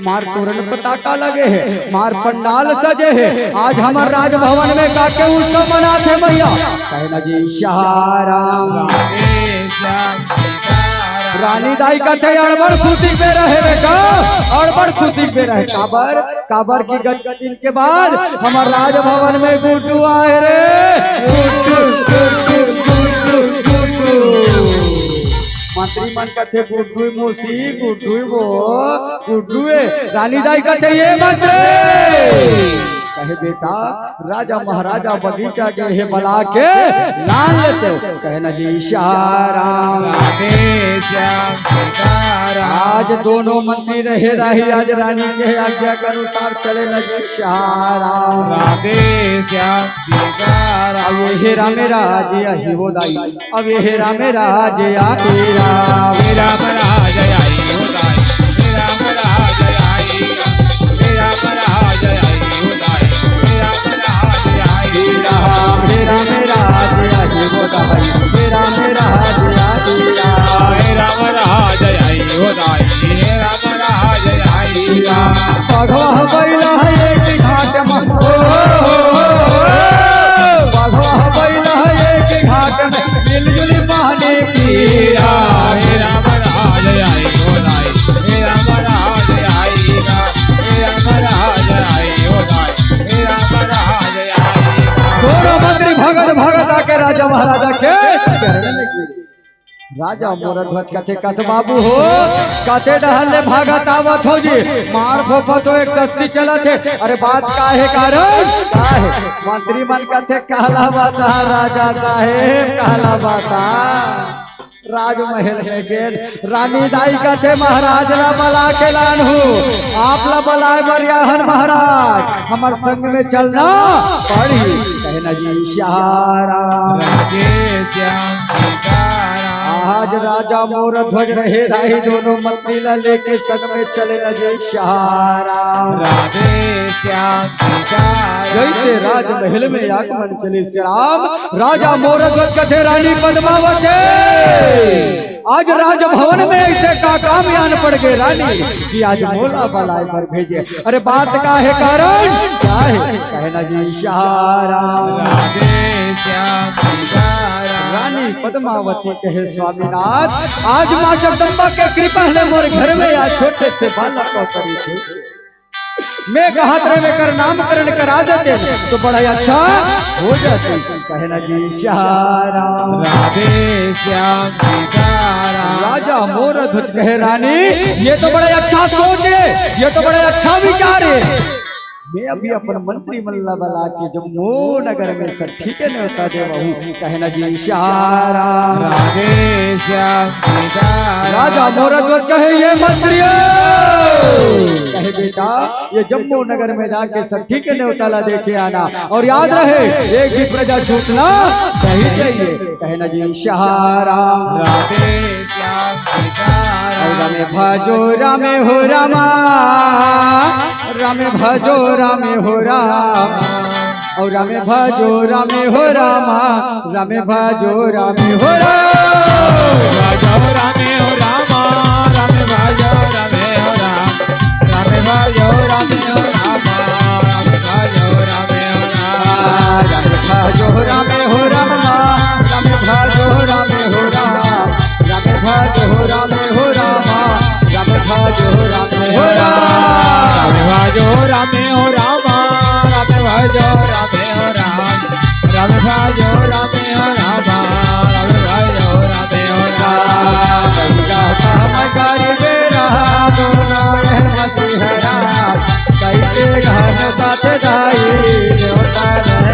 मार तोरण पताका लगे है मार पंडाल सजे है आज हमार राजभवन में काके उत्सव मनाते भैया कहना जी शाहराम रानी दाई कथे अड़बड़ खुशी पे रहे बेटा अड़बड़ खुशी पे रहे काबर की गजगजिन के बाद हमार राजभवन में गुड्डू आए रे मंत्री मन कथे गुड्डू मोसी गुड्डू वो गुड्डू रानी दाई कथे ये मंत्री कहे बेटा राजा महाराजा बगीचा के है बला के लान लेते हो कहना जी शाहराम आज दोनों मंत्री रहे रही आज रानी के आज्ञा के अनुसार चले लगे शाहराम अब ये हेरा मेरा जया ही वो दाई अब ये हेरा मेरा जया तेरा मेरा मेरा जया ही वो दाई मेरा मेरा जया ही मेरा मेरा जया ही वो दाई मेरा मेरा जया ही वो दाई मेरा मेरा जया तेरा मेरा मेरा जया ही वो दाई मेरा मेरा जया ही भगवा बैला है एक घाट में भगवा बैला है एक घाट में मिलजुल पाने की मेरा मेरा जया ही वो दाई मेरा मेरा जया ही मेरा मेरा जया ही वो दाई मेरा मेरा जया ही दोनों मंत्री भगत भगत आके राजा महाराजा के चरण में गिरे राजा मोरध्वज कथे कस बाबू हो कथे डहले भागत आवत हो जी मार फोफा तो 180 चलत है। अरे बात का है कारण का है मंत्री मन कथे कहला बाता राजा साहेब कहला बाता राजमहल में गेल रानी दाई कथे महाराज ला बला के लानहू आप ला बलाए बरियाहन महाराज हमार संग में चलना पड़ी कहना जी इशारा राजे श्याम सीताराम। आज राजा मोरध्वज रहे राही दोनों मंत्री ला लेके संग में चले लगे इशारा राधे श्याम सीताराम। जैसे राजमहल में आगमन चले श्री राम राजा मोरध्वज कथे रानी पद्मावती आज राजभवन में ऐसे का कामयान पड़ गए रानी कि आज मोला बलाए पर भेजे। अरे बात का है कारण क्या है कहना जी इशारा राधे श्याम सीताराम। रानी पद्मावती कहे स्वामीनाथ आज माँ जगदम्बा के कृपा ने मोर घर में आज छोटे से बालक को करी थे मैं कहातरे में कर नामकरण करा देते तो बड़ा अच्छा हो जाते कहना जी इशारा राधे श्याम सीताराम। राजा मोरध्वज कहे रानी ये तो बड़ा अच्छा सोच है ये तो बड़ा अच्छा विचार है मैं अभी अपन मंत्री मल्ला बला के जम्मू नगर में सब ठीक है न्योता देवा हूँ कहना जी इशारा राधे श्याम सीताराम। राजा मोरध्वज कहे ये मंत्री कहे बेटा ये जम्मू नगर में जाके सब ठीक है न्योताला देके आना और याद रहे एक भी प्रजा छूटना नहीं चाहिए कहना जी इशारा राधे श्याम सीताराम। रामे भजो रामे हो रामा रामे भजो रामे हो राम और रामे भजो रामे हो रामा रामे भजो रामे हो राम भजो रामे हो रामा रामे भजो रामे हो राम रामे भजो रामे हो रामा रामे भजो रामे हो राम रामे भजो रामे हो रामा रामे भजो रामे हो राम रामे भजो रामे हो रामा रामे भजो रामे हो राम रामे भजो रामे हो रामा रामे भजो रामे हो राम रामे भजो रामे हो रामा रामे भजो रामे हो राम। गंगा काम करी बेरा दोनों रहमती है राम कैसे घन साथ दाई देवता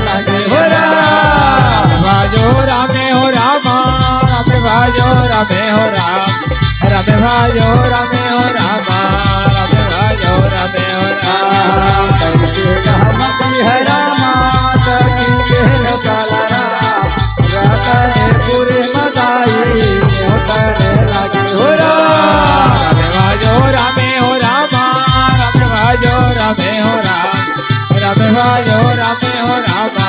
लगे हो राम भजो रामे हो रामा रामे भजो रामे हो राम रामे भजो रामे हो रामा रामे भजो रामे हो राम। कैसे घमती है रामा सखी केल काला राम रतन पूरे मदाई देवता लगे हो राम रामे भजो रामे हो रामा रामे भजो रामे हो राम रामे भजो रामे हो रामा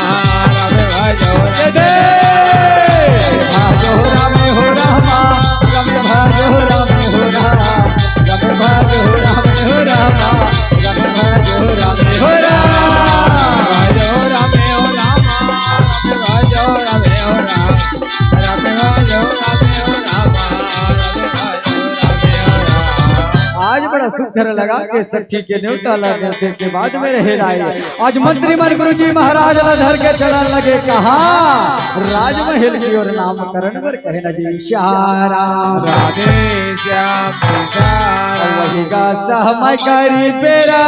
रामे भजो रामे भाजो रामे हो रामा रामे भाजो रामे हो राम रामे भाजो रामे हो रामा रामे भाजो रामे हो राम भजो रामे हो रामा रामे भजो रामे हो राम रामे भजो रामे हो रामा रामे भजो रामे हो राम। आज बड़ा सुंदर लगा के सच्ची के न्योता मिलते के बाद में रहे राय आज मंत्री मन गुरु जी महाराज धर के चला लगे कहा राजमहल की ओर नामकरण पर कहना जी इशारा राधे श्याम सीताराम। वही का सहमय करी बेरा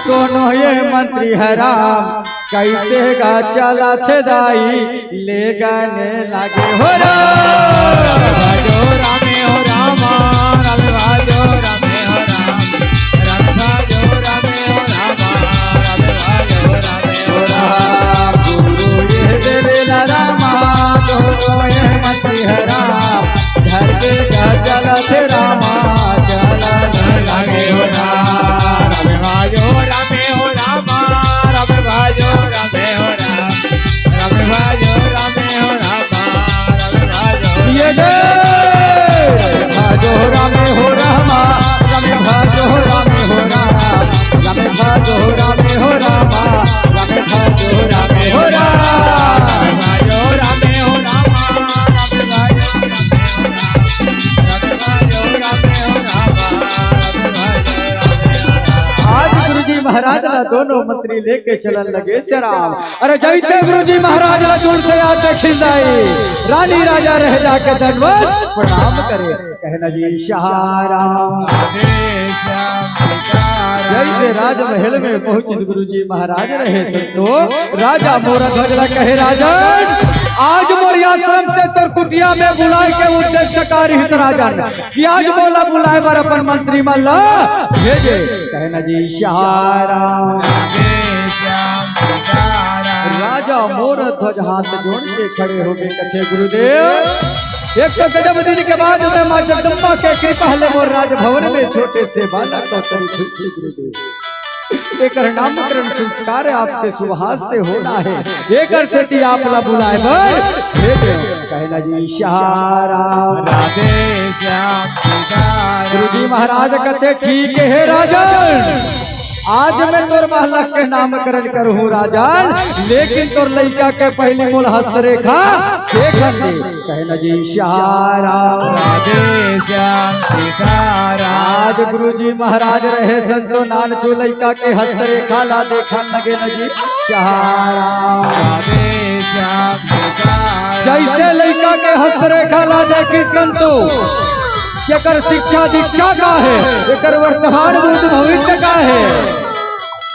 दोनों ये मंत्री है राम कैसे गा चला थे दाई ले गाने लगे हो राम भजो रामे हो रामा रामे भजो रामे हो राम रामे भजो रामे हो रामा रामे भजो रामे हो राम। गुरु ये देवे न रामा दोनों ये मंत्री है राम धर के गा चला थे रामा चला लागे हो राम रामे भजो रामे हो रामा रामे भजो रामे हो राम रामे भजो रामे हो रामा रामे भजो ये दे भाजो राम महाराज ला दोनों मंत्री लेके चलन लगे शराब। अरे जैसे गुरु जी महाराज ला दूर से आते खिंचाई, रानी राजा रह जाके दंडवत प्रणाम करे, कहना जी शाहराम। जैसे राजमहल में पहुंचे गुरु जी महाराज रहे संतो, राजा मोरा ध्वजला कहे राजन आज मोर आश्रम से तोर कुटिया में बुलाए के उद्देश्य कार्य हित राजन कि आज बोला बुलाए बार अपन मंत्री मल्ला भेजे, कहना जी शाहराम। राजा मोर ध्वज हाथ जोड़ के खड़े हो गए, कथे गुरुदेव एक तो गजब दिन के बाद मैं मां जगदम्बा के कृपा ले मोर राजभवन में छोटे से बालक को गुरुदेव एक नामकरण संस्कार आपके सुहास से होना है, एक सेठी आप ला बुलाए बर भेजे, कहना जी शाहराम। राधे श्याम गुरु जी महाराज कहते ठीक है राजन, आज मैं तोर बालक के नामकरण करूँ राजन, लेकिन तोर लड़का के पहली मूल हस्तरेखा देखन दे, कहना जी शाहराम। राधे श्याम आज गुरु जी महाराज रहे संतो नानचू लड़का के हस्तरेखा ला देखन लगे न जी शाहराम। राधे श्याम जैसे लड़का के हस्तरेखा ला देखी संतो एकर शिक्षा दीक्षा का है, एकर वर्तमान बुद्ध भविष्य का है।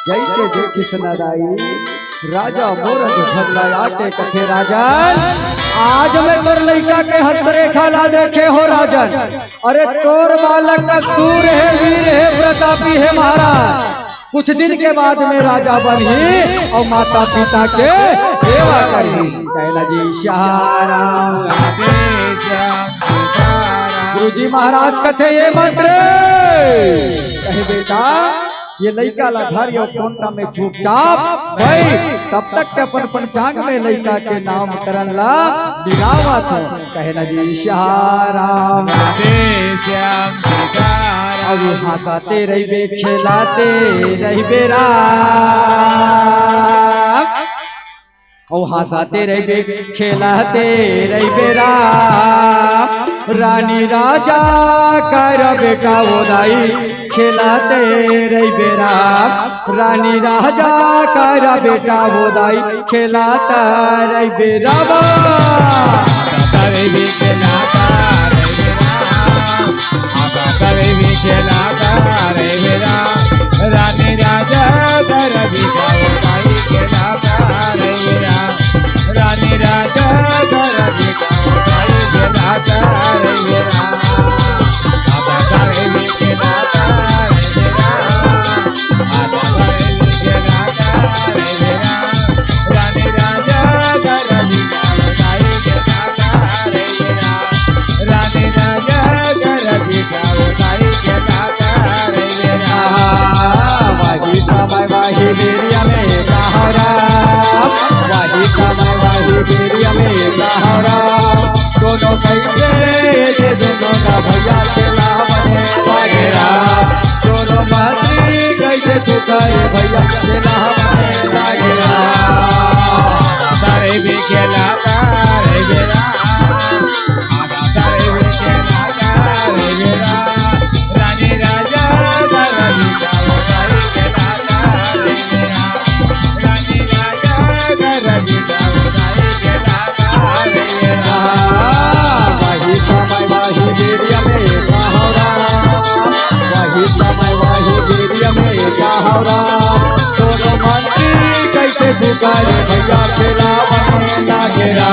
जैसे देखी सुनाई राजा मोर ध्वजला के कथे राजन आज मैं तोर लड़का के हस्तरेखा ला देखे हो राजन, अरे तोर बालक का सूर है, वीर है, प्रतापी है महाराज, कुछ दिन के बाद में राजा बनी और माता पिता के सेवा करी, कहना जी शाहराम। गुरु जी महाराज कथे ये मंत्र कहे बेटा ये लड़का ला धारी और कोंटा में चुपचाप भाई तब तक के अपन पंचांग में लड़का के नाम करन ला बिगावा था, कहना जी शाहराम। अब हंसाते रहिबे खिलाते रहिबे राम, ओ हंसाते रहिबे खिलाते रहिबे राम, रानी राजा कर बेटा उदाई खिलाते रहिबे राम, रानी राजा कर बेटा उदाई खिलाता रहिबे राम। रानी राजा कर बेटा उदाई खिलाता रहिबे राम, रानी राजा कर बेटा उदाई खिलाता रहिबे राम। दोनों कैसे दोनों का भैया चला बने लागेरा, दोनों मंत्री कैसे चुकाए भैया चला बने लागेरा, तारे भी खेला तारे बेरा, तारे भी खेला तारे बेरा, रानी राजा रानी जाओ तारे खेला तारे बेरा, रानी राजा रानी जाओ तारे खेला तारे बेरा। वही समय वही वीर्य में कहोरा, वही समय वही वीर्य में कहोरा, दोनों मंत्री कैसे झुकाए भैया चला बने लागेरा,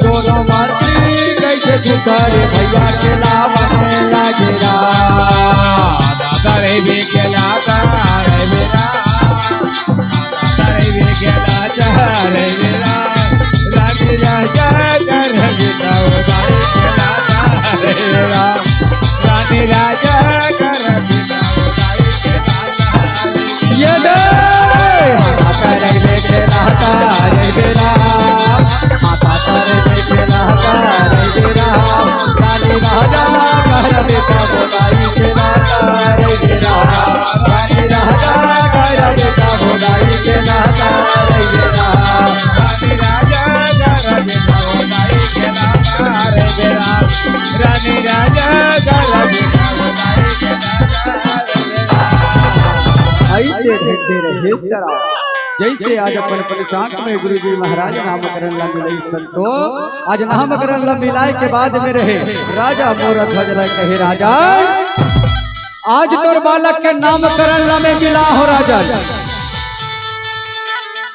दोनों मंत्री कैसे झुकाए भैया चला बने लागेरा, तारे भी खेला तारे बेरा, तारे भी खेला तारे बेरा, रानी राजा कर बेटा उदाई खेला तारे बेरा, रानी राजा कर बेटा उदाई खेला तारे ये दे माता रे खेला तारे बेरा, माता तारे खेला तारे बेरा, रानी राजा कर बेटा उदाई खेला तारे बेरा, रानी राजा कर बेटा उदाई खेला तारे बेरा, रानी राजा कर बेटा उदाई खेला तारे बेरा, रानी राजा कर बेटा उदाई खेला तारे बेरा। ऐसे कैसे ढंगे रहे सरा जैसे आज अपन पंचांग में गुरु जी महाराज नामकरण ला मिलाई संतो आज नामकरण ला मिलाए के बाद में रहे राजा मोर ध्वज ला कहे राजा आज तोर बालक के नामकरण ला में मिला हो राजा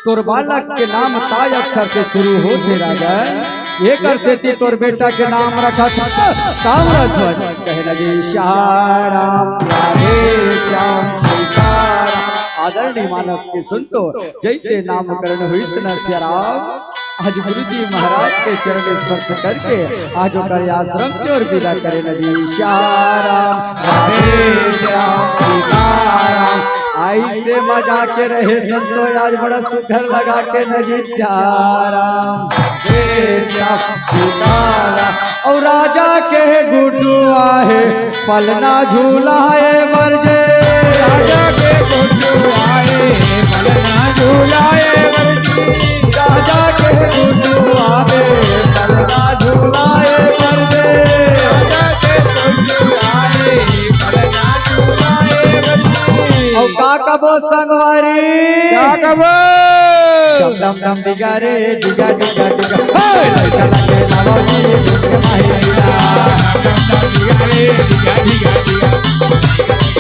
तोर बालक के नाम ताज अक्षर से शुरू हो थे राजा एक से तोर बेटा के नाम रखा था ताम्रध्वज कहे लगे श्याम राधे श्याम सीताराम आदरणीय मानस के सुन तो जैसे नामकरण हुई श्याम आज गुरु जी महाराज के चरण स्पर्श करके आज आश्रम की ओर विदा करे लगी श्याम राधे श्याम सीताराम आई से मजा के रहे संतो आज बड़ा सुघर लगा के नजी श्याम और राजा के गुड्डू आए पलना झूलाए मरजे राजा के गुड्डू आए पलना झूलाए राजा के गुड्डू आए पलना झूलाए मरजे राजा के गुड्डू आए पलना झूलाए और का कबो संगवारी क्या कबो दम दम डिगा रे डिगा डिगा डिगा हे लड़का लगे नवाजी दुख माहिया दम दम डिगा रे डिगा डिगा डिगा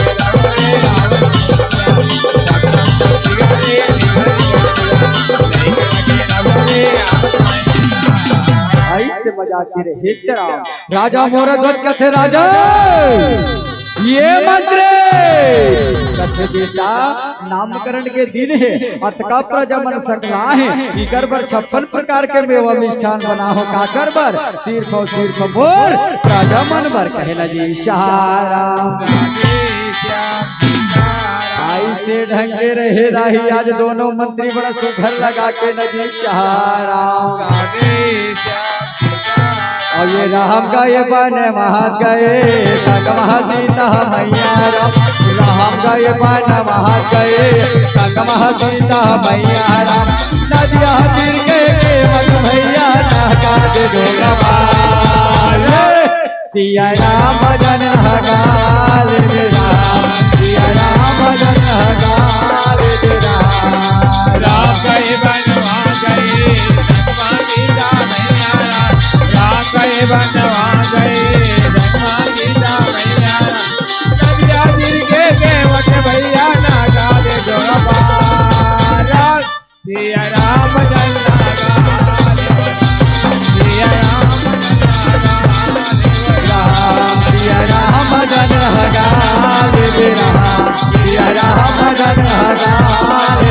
ऐसे मजाक की रहे श्याम राजा मोर ध्वज कथे राजा ये मंत्र कथे बेटा नामकरण के दिन है अतका प्रजमन सकला है इकर पर 56 प्रकार के मेवा मिष्ठान बना हो काकर बर सिर्फ बोल प्रजमन बर कहला जी शाहराम ऐसे ढंगे रहे राही आज दोनों मंत्री बड़ा सुघर लगा के नजी शाहराम और ये राम गए बन महत गए संग महासीता मैया राम गए बन महत गए संग महासीता मैया राम नदिया तीर के मन भैया नाका दे दो सिया राम भजन हगाल राम सिया राम भजन हगाल राम गए बनवा गए संगमा गीता मैया राम गए बनवा गए संगमा गीता मैया नदिया तिरके के वट भैया नागा दे जोड़ा सिया राम जन सिया राम सिया राम भजन हगाल सिया राम भजन हगाल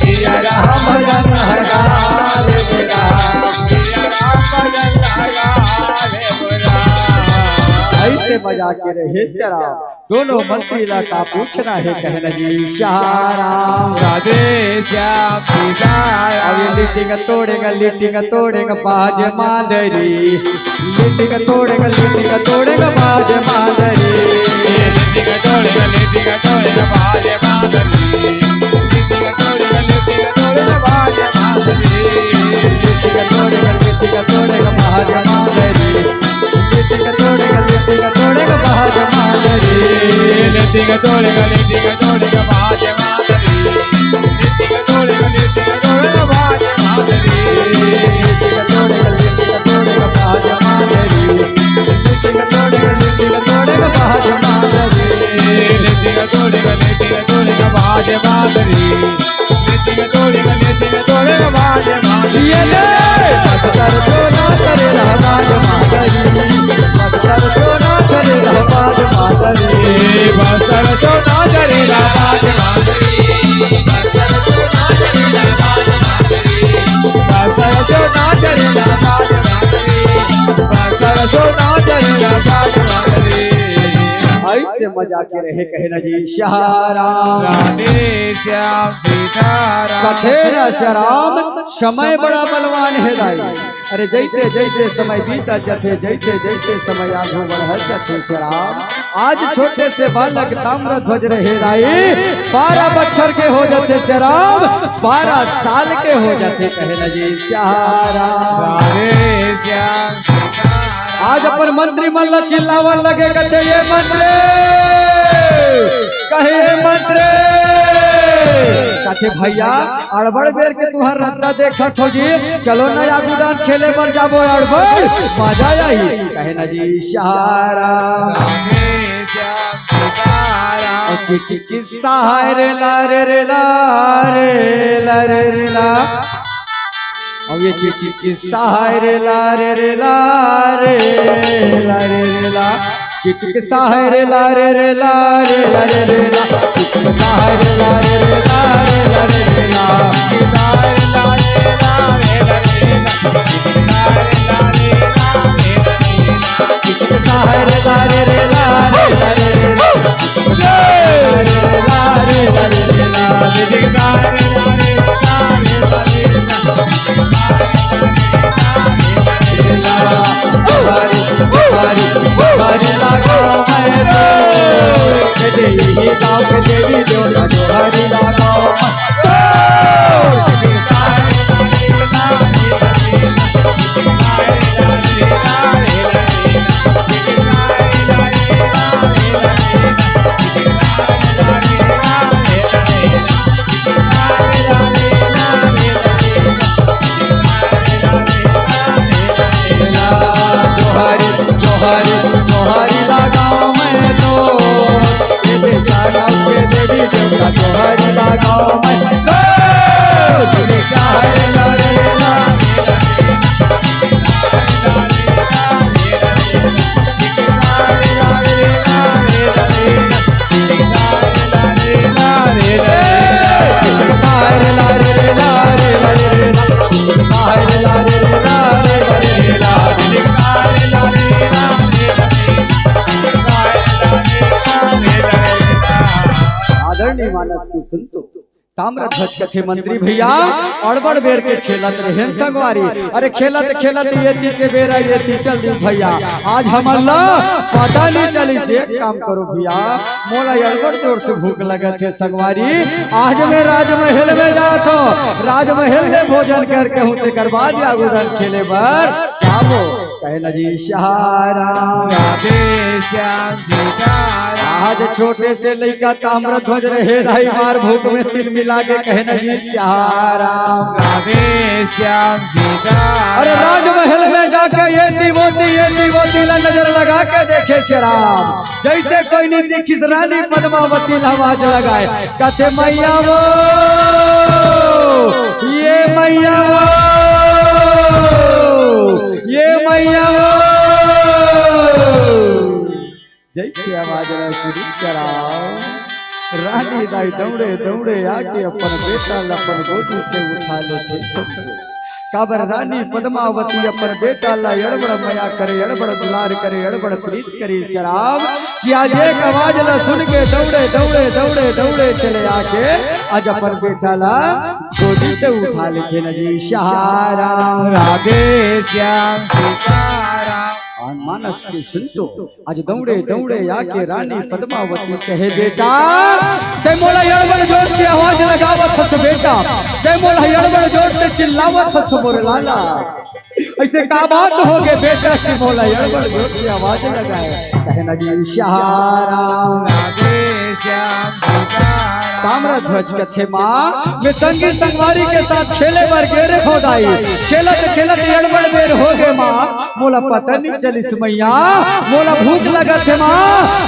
सिया राम भजन हगाल ऐसे मजा के रहे सरा दोनों मंत्री का पूछना है कहना जी शाहराम राधे श्याम सीताराम लिटिंग तोड़ेगा बाज मादरी लिटिंग तोड़ेगा बाज मादरी लिटिंग तोड़ेगा बाज मादरी लिटिंग तोड़ेगा बाज मादरी लिटिंग तोड़ेगा बाज मादरी लिटिंग तोड़ेगा बाज मादरी लिटिंग तोड़ेगा बाज मादरी लिटिंग तोड़ेगा बाज मादरी लिटिंग तोड़ेगा बाज मादरी लिटिंग तोड़ेगा बाज मादरी लिटिंग तोड़ेगा बाज मादरी लिटिंग तोड़ेगा बाज मादरी ये ले मस्तर सोना करे बाज मादरी मस्तर सोना करे बाज मादरी बसर तो ना चलेगा बाज मादरी बसर तो ना चलेगा बाज मादरी बसर तो ना चलेगा बाज मादरी बसर तो ना चलेगा बाज मादरी ऐसे मजा के रहे कहना जी शाहराम राधे श्याम सीताराम कथे न श्याम समय बड़ा बलवान है दाई अरे जैसे जैसे समय बीता जाते जैसे समय आगू बढ़ जाते श्याम आज छोटे से बालक ताम्रध्वज रहे राई 12 बच्चर के हो जाते श्याम 12 साल के हो जाते कहना जी शाहराम राधे श्याम आज अपन मंत्री मल्ल चिल्लावन लगे कहते ये मंत्री कहे मंत्री कथे भैया अड़बड़ बेर के तुहर रद्दा देखा खोजी चलो ना आगुदान खेले पर जाबो अड़बड़ मजा आई कहे ना जी सहारा चिट्ठी किस्सा है रे ला रे रे ला रे ला रे रे ला अब ये चिट्ठी किस्सा है रे ला रे रे ला रे ला रे रे ला चिट्ठी किस्सा है रे ला रे रे ला रे ला रे रे ला चिट्ठी किस्सा है रे ला रे रे ला रे ला रे रे ला चिट्ठी किस्सा है रे ला रे रे ला रे ला रे रे ला ताम्रध्वज कथे मंत्री भैया अड़बड़ बेर के खेलत रहे संगवारी अरे खेलत खेलत ये के बेरा ये चल दी भैया आज हमला पता नहीं चली से एक काम करो भैया मोला अड़बड़ जोर से भूख लगत है संगवारी आज मैं राजमहल में जात हो राजमहल में भोजन करके हूं ते करवा दिया गुदन खेले बर जाबो कहे ना जी सहारा राधे श्याम सीताराम आज छोटे से लड़का ताम्रध्वज रहे राई मार भूख में तिल मिला के कहे ना जी सहारा राधे श्याम सीताराम अरे राजमहल में जाके ये दीवोती ला नजर लगा के देखे श्याम जैसे कोई नहीं देखी रानी पद्मावती आवाज लगाए कथे मैया वो ये मैया वो ये मैया जैसे आवाज शुरू कराओ रानी दाई दौड़े दौड़े आके अपन बेटा अपन गोदी से उठा लेते काबर रानी पद्मावती अपन बेटा ला अड़बड़ मया करे अड़बड़ दुलार करे अड़बड़ प्रीत करे शराब कि आज एक आवाज ला सुन के दौड़े दौड़े दौड़े दौड़े चले आके आज अपन बेटा ला गोदी से उठा लेते न जी सहारा राधे श्याम सीताराम मानस के सुनतो आज दौड़े दौड़े आके रानी पद्मावती कहे बेटा ते मोला अड़बड़ जोर से आवाज लगावत हस बेटा ते मोला अड़बड़ जोर से चिल्लावत हस मोर लाला ऐसे का बात हो गए बेटा की मोला अड़बड़ जोर से आवाज लगाए कहे ना जी सहारा राधे श्याम सीताराम ताम्रध्वज कथे माँ मैं संगी संगवारी के साथ खेले पर गेरे खोदाई खेलत खेलत अड़बड़ बेर हो गए माँ मोला पता नहीं चली सुमैया मोला भूख लगत है माँ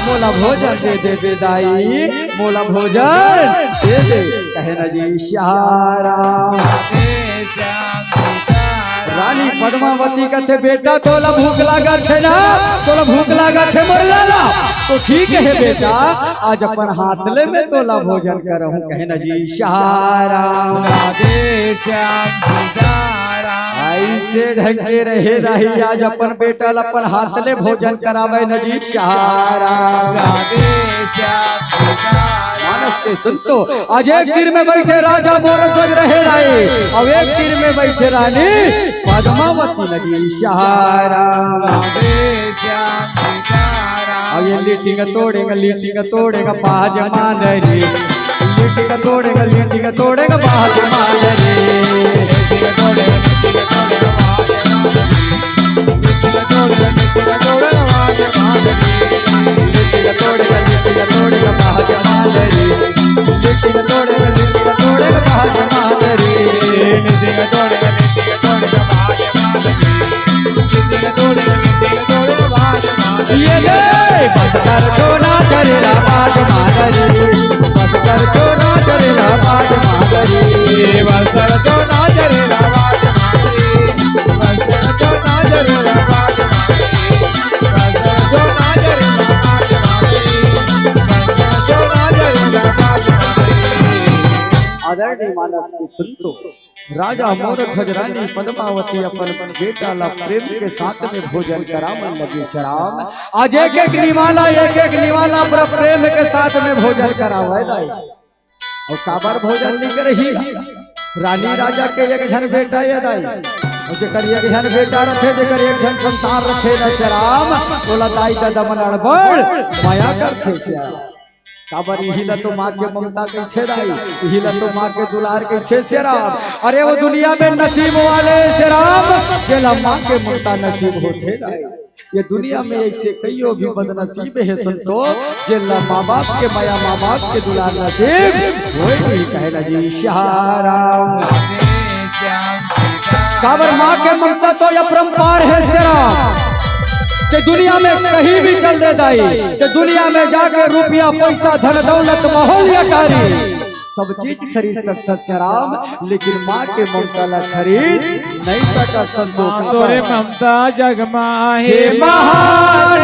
मोला भोजन दे दे बेदाई मोला भोजन दे दे कहे ना जी सहारा रानी पद्मावती कथे बेटा तोला भूख लागत है ना तोला भूख लागत है मोर लाला तो ठीक है बेटा आज अपन हाथले में तोला भोजन करहूं कहे ना जी सहारा राधे श्याम सीताराम ऐसे ढके रहे रही आज अपन बेटा अपन हाथले भोजन करावे न जी सहारा राधे श्याम सीताराम मानस के सुनतो आज एक तीर में बैठे राजा मोरध्वज रहे राय और एक तीर में बैठे रानी पद्मावती लगी सहारा राधे श्याम सीताराम अब ये लीटिंग तोड़ेगा बाज मानरी लीटिंग तोड़ेगा बाज मानरी तोड़ेगा कर तो ना चलेला बाज मादरी बस कर तो ना चलेला बाज मादरी बस कर तो ना चलेला बाज मादरी बस कर तो ना चलेला बाज मादरी बस कर तो ना चलेला बाज मादरी बस कर तो ना चलेला बाज मादरी। आदरणीय मानस की सुनतो राजा मोर खजरानी पद्मावती अपन बेटा ला प्रेम के साथ में भोजन करावन लगी शराब। आज एक निवाला पर प्रेम के साथ में भोजन करावे लाई और काबर भोजन नहीं करही रानी राजा के एक जन बेटा ये दाई और जेकर एक जन बेटा रखे जेकर एक जन संसार रखे न शराब बोला दाई का दमन अड़बड़ माया करथे श्याम। काबर हिला तो माँ के ममता के छेदाई हिला तो माँ के दुलार के छे से राम। अरे वो दुनिया में नसीब वाले से राम केला माँ के ममता नसीब होते दाई। ये दुनिया में ऐसे कईयों भी बदनसीब है संतो जेला माँ बाप के माया माँ बाप के दुलार नसीब वही नहीं कहना जी शाराम। काबर माँ के ममता तो अपरंपार है से राम कि दुनिया में कहीं भी चल दे दाई कि दुनिया में जाकर रुपया पैसा धन दौलत माहौल अटारी सब चीज खरीद सकता शराब लेकिन माँ के ममता ला खरीद नहीं सका संतो। तोरे ममता जगमा है महान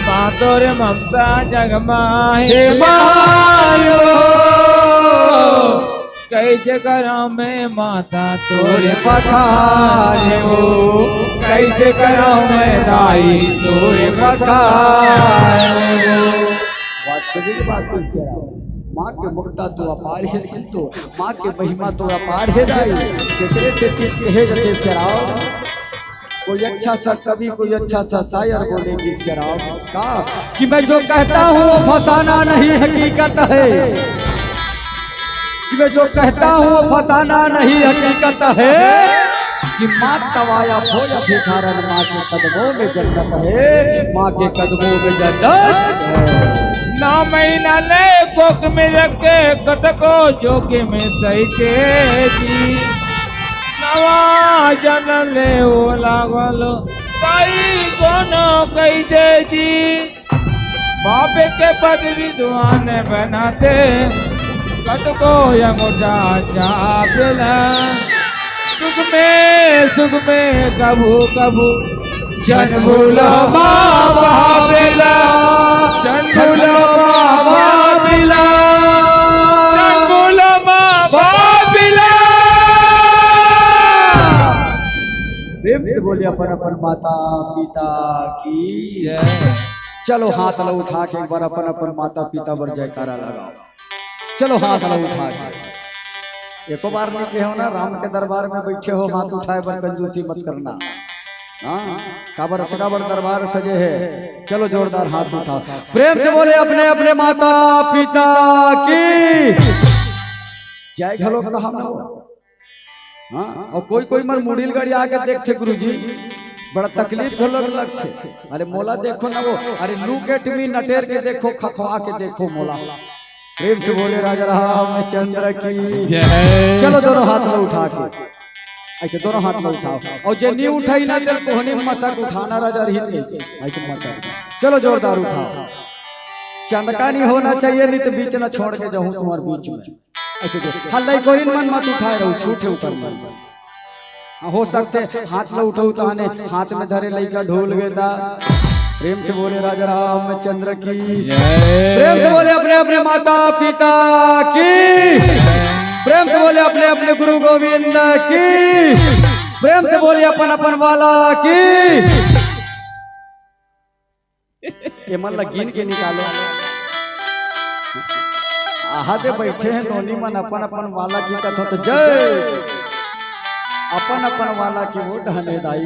माँ तोरे ममता जगमा है महान कैसे करा मैं माता तोरे पखार हो कैसे करा मैं दाई तोरे पखार वास्तविक बात है शराब माँ के ममता तो अपार है संतो माँ के महिमा तो अपार है दाई केकरे से कहे जाते शराब। कोई अच्छा सा कवि कोई अच्छा सा शायर बोलेगी शराब का कि मैं जो कहता हूँ फसाना नहीं हकीकत है कि मैं जो कहता हूँ फसाना नहीं हकीकत है कि माँ तवाया हो या भिखारन माँ के कदमों में जन्नत है माँ के कदमों में जन्नत है। ना महीना ले कोक में रखे कत को जोके में सही के जी नवा जन ले वो लागलो ताई कोनो कही दे जी बाबे के पद विद्वान बनाते कत को यंगोटा चापला सुख में कबू कबू जन भूलो बाबेला जन भूलो बाबेला जन भूलो बाबेला। प्रेम से बोले अपन अपन माता पिता की जय। चलो हाथ लो उठा के एक बार अपन अपन माता पिता पर जयकारा लगाओ। चलो हाथ लो उठा के एको बार नहीं कहो ना राम के दरबार में बैठे हो हाथ उठाए पर कंजूसी मत करना। हाँ काबर काबर दरबार सजे है। चलो जोरदार हाथ उठाओ प्रेम से बोले अपने अपने माता पिता की जय। घलो कहा ना हाँ और कोई कोई मर मुड़ील गाड़ी आके देखते गुरुजी बड़ा तकलीफ घलो लग छे। अरे मोला देखो ना वो अरे लुक एट मी नटेर के देखो खखवा के देखो मोला। प्रेम से बोले राजा रामचंद्र की जय। चलो दोनों हाथ में उठा के ऐसे दोनों हाथ में उठाओ और जो नहीं उठाई ना तेरे कोहनी मसक उठाना राजा रही ऐसे मसक। चलो जोरदार उठाओ चंदका नहीं होना चाहिए नहीं तो बीच ना छोड़ के जाऊं तुम्हारे बीच में ऐसे हल्ला कोई मन मत उठाए रहो छूटे ऊपर मन हो सकते हाथ में उठाऊ तो आने हाथ में धरे लइका ढोल गेदा। प्रेम से बोले राजा रामचंद्र की प्रेम से बोले अपने अपने माता पिता की प्रेम से बोले अपने अपने गुरु गोविंद की प्रेम से बोले अपन अपन वाला की। ये मन गिन के निकालो आहादे बैठे हैं नोनी मन अपन अपन वाला की कथो तो जय अपन अपन वाला की वो ढहने दाई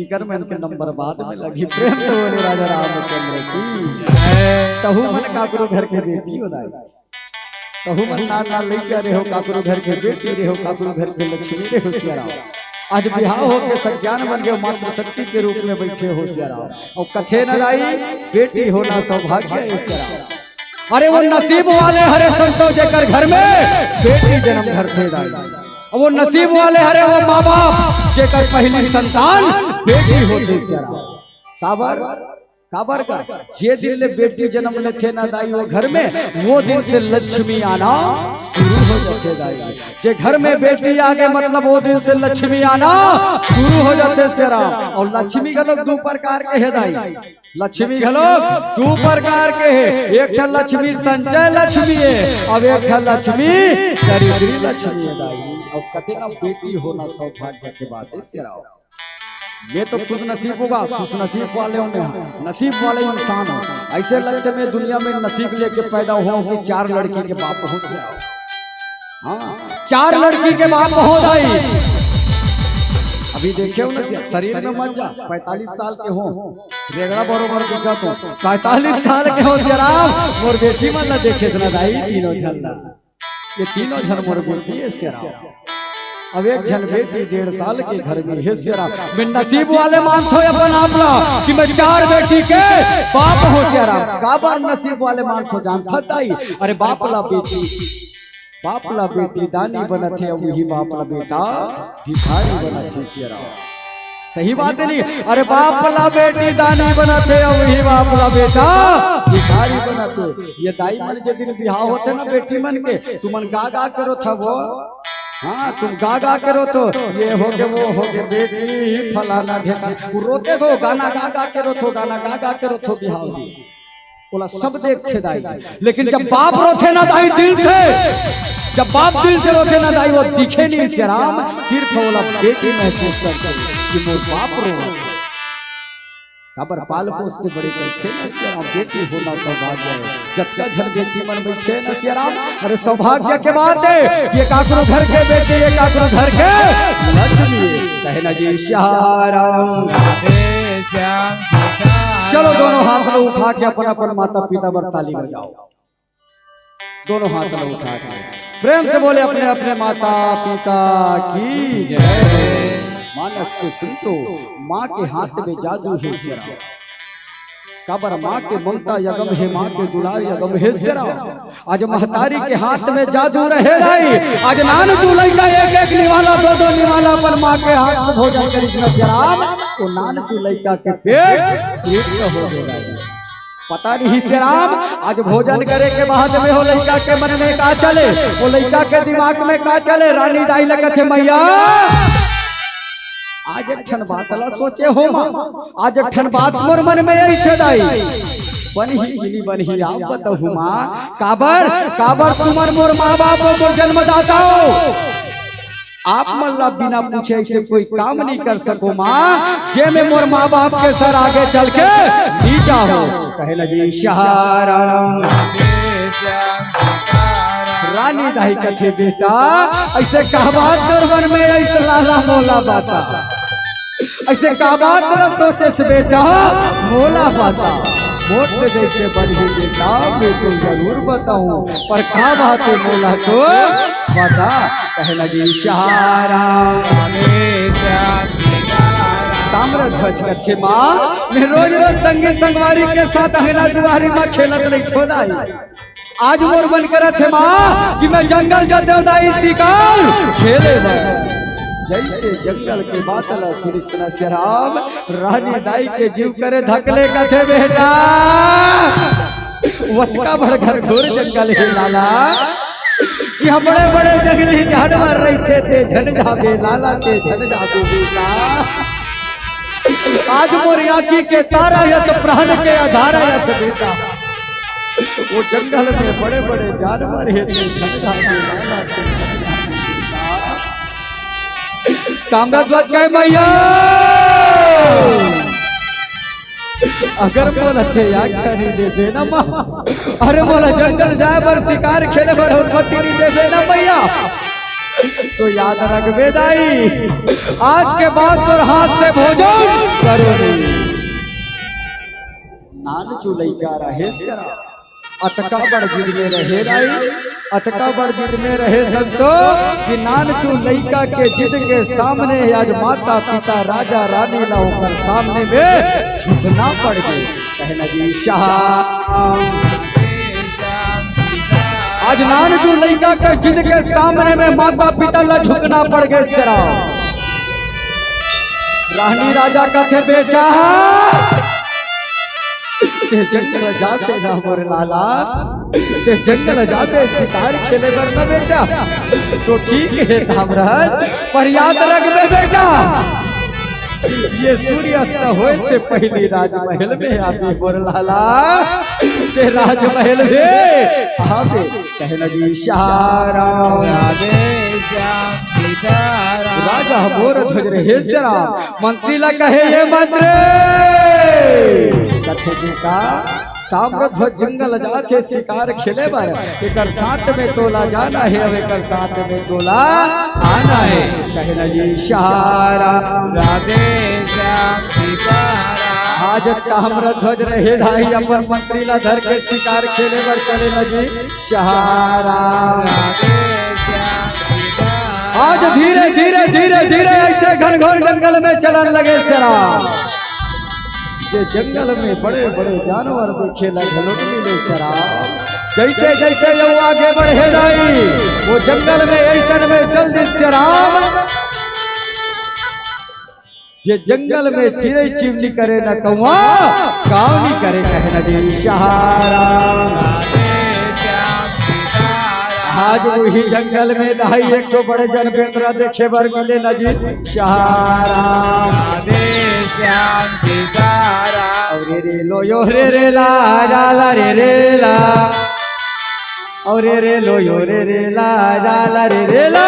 इकर में इनके नंबर बाद में लगी। प्रेम तो बोले राजा रामचंद्र की तहु मन काकरो घर के बेटी हो दाई तहु मन ना लइका रे हो काकरो घर के बेटी रे हो काकरो घर के लक्ष्मी रे हो सियाराम। आज बिहाव हो के सज्ञान बन गए मात्र शक्ति के रूप में बैठे हो सियाराम और कथे न दाई बेटी होना सौभाग्य है सियाराम। अरे वो नसीब वाले हरे संतों जेकर घर में बेटी जन्म घर थे दाई वो नसीब वाले हरे वो माँ बाप जेकर पहली संतान बेटी होते सियाराम। काबर काबर का जे दिन ले बेटी जन्म ले थे ना दाई वो घर में, वो दिन से लक्ष्मी आना शुरू हो जाते दाई। जे घर में बेटी आ गए मतलब वो दिन से लक्ष्मी आना शुरू हो जाते से राम। और लक्ष्मी का लोग दो प्रकार के है दाई, लक्ष्मी का लोग दो प्रकार के है। एक ठा लक्ष्मी संचय लक्ष्मी है, अब एक ठा लक्ष्मी दरिद्री लक्ष्मी है दाई। और कते ना बेटी होना सौभाग्य के बात है से राम। ये तो खुद नसीब होगा, खुश नसीब वाले में नसीब वाले इंसान हो। ऐसे लगते में दुनिया में नसीब लेके पैदा हो कि 4 लड़की के बाप हो जाओ। हाँ 4 लड़की के बाप हो जाए। अभी देखे हो ना शरीर में मत जा, 45 साल के हो रेगड़ा बरोबर दिखा तो 45 साल के हो जरा मोर बेटी मन देखे ना दाई तीनों झल्ला, ये तीनों झल मोर बेटी है सेरा। अब एक झल बेटी 1.5 साल के घर में है सेरा। मैं नसीब वाले मानते हो अपन आपला कि मैं 4 बेटी के बाप हो सेरा। काबर नसीब वाले मानते हो जानता ताई। अरे बापला बेटी दानी बनत है, वही बापला बेटा भिखारी बनत है सेरा। सही बात है नहीं? अरे बापला बेटी दानी बनत है, वही बापला बेटा भिखारी बनत है। ये दाई मन के दिन बिहाव होते ना बेटी मन के, तुमन गा करो था वो। हाँ तुम गा करो तो ये हो गए वो हो गए बेटी फलाना ढेका, रोते तो गाना गा के रोतो, गाना गा के रोतो बिहाव दी बोला सब देखते दाई। लेकिन जब बाप रोते ना दाई दिल से, जब बाप दिल से रोते ना दाई वो दिखे नहीं से राम। सिर्फ बोला बेटी महसूस करते कि मोर बाप रो काबर पाल पोसते बड़े करते न सियाराम। बेटी होना सौभाग्य है, जतका झन बेटी मन बैठे न सियाराम। अरे सौभाग्य के बात है, ये काकरो घर के बेटे, ये काकरो घर के लक्ष्मी कहना जी सियाराम। चलो दोनों हाथ में उठा के अपन अपन माता पिता पर ताली बजाओ। दोनों हाथ में उठा के प्रेम से बोले अपने अपने माता पिता की जय। मानस के सुन तो माँ के हाथ में जादू है सेरा। काबर माँ के ममता यगम है, माँ के दुलार यगम है सेरा। आज महतारी के हाथ में जादू रहे दाई। आज नान चूल्हा का एक निवाला 2 निवाला पर माँ के हाथ में भोजन करी सेराम। तो नान चूल्हा के पेट हो गया पता नहीं से राम। आज भोजन करे के बाद में हो लड़का के मन में का चले, वो लड़का के दिमाग में का चले। रानी दाई लगत है मैया आज एक ठन बात ला सोचे हो माँ, आज एक ठन बात मोर मन में ऐसे दाई बनी आप बताओ माँ। काबर तुम्हार मोर माँ बाप मोर जन्मदाता हो, आप मल्ला बिना पूछे ऐसे कोई काम नहीं कर सको माँ। जे में मोर माँ बाप के सर आगे चल के नीचा हो कहे लगी शहाराम। रानी दाई कथे बेटा ऐसे कहबात दरबार में ऐसे लाला मोला बाता, ऐसे कहबात न सोचे से बेटा मोला बाता। मोट से जैसे बढ़ी बेटा मैं तो जरूर बताऊं, पर क्या बात है मोला तो बता कहे लगी शहाराम। ताम्रध्वज कच्छे माँ मैं रोज संगी संगवारी के साथ अहना दुआरी माँ खेलत नहीं छोड़ाई। आज मोर मन करत है माँ कि मैं जंगल जाते दाई शिकार खेले जैसे जंगल के बादल सुरिश्ना शराब। रानी दाई के जीव करे धकले कथे बेटा वटका भर घर घोर जंगल है लाला। यहाँ बड़े बड़े जंगली जानवर रहते थे झनझा बे लाला के झनझा बे बेटा। आज मोर आँखी के तारा यस प्राण के आधार यस बेटा। वो जंगल में बड़े बड़े जानवर है झनझा बे लाला के ताम्रध्वज कहे मैया अगर मोला थे याद करी दे देना माँ। अरे मोला जंगल जाए पर शिकार खेले पर अनुमति नहीं दे देना मैया। तो याद रख बेदाई आज के बाद तो हाथ से भोजन करो नान चूल्हा का रहे अटका बड़ जिद में रहे दाई। अटका बड़ जिद में रहे संतो कि नान चूल्हा के जिद के सामने आज माता पिता राजा रानी ला होकर सामने में झुकना पड़ गए। कहना जी शाह आज नान चूल्हा के जिद के सामने में माता पिता ला झुकना पड़ गए। शराब रानी राजा का थे बेटा ते जंगल जाते ना मोर लाला, ते जंगल जाते शिकार खेले बर ना बेटा। तो ठीक है ताम्रध्वज, पर याद रखबे बेटा, ये सूर्यास्त होए से पहले राजमहल में आवे मोर लाला, ते राजमहल में आवे कहना जी शाराम राधे श्याम सीताराम। राजा मोर ध्वज रहे श्याम, मंत्री ला कहे ये मंत्र कथे जी का ताम्रध्वज जंगल जाते शिकार खेले बर, एकर साथ में तोला जाना है, अब एकर साथ में तोला आना है कहना जी शाराम राधे श्याम सीताराम। आज ताम्रध्वज रहे धाई अपन मंत्री ला धर के शिकार खेले बर चले न जी शाराम राधे श्याम सीताराम। आज धीरे धीरे धीरे धीरे ऐसे घनघोर जंगल में चलन लगे शराब। ये जंगल में बड़े बड़े जानवर देखे लगे मिले शराब। जैसे जैसे वो आगे बढ़े जाई, वो जंगल में ऐसे में चल दी शराब। ये जंगल में चिड़ै चिमनी करे न कौआ, गाँव नहीं करे कहना जी शाराम। आज वही जंगल में दाई एक तो बड़े जन बेंद्रा देखे बर मिले न जी शाराम राधे श्याम सीताराम। और रे लो यो रे ला ला रे ला, और रे लो यो रे ला ला रे ला।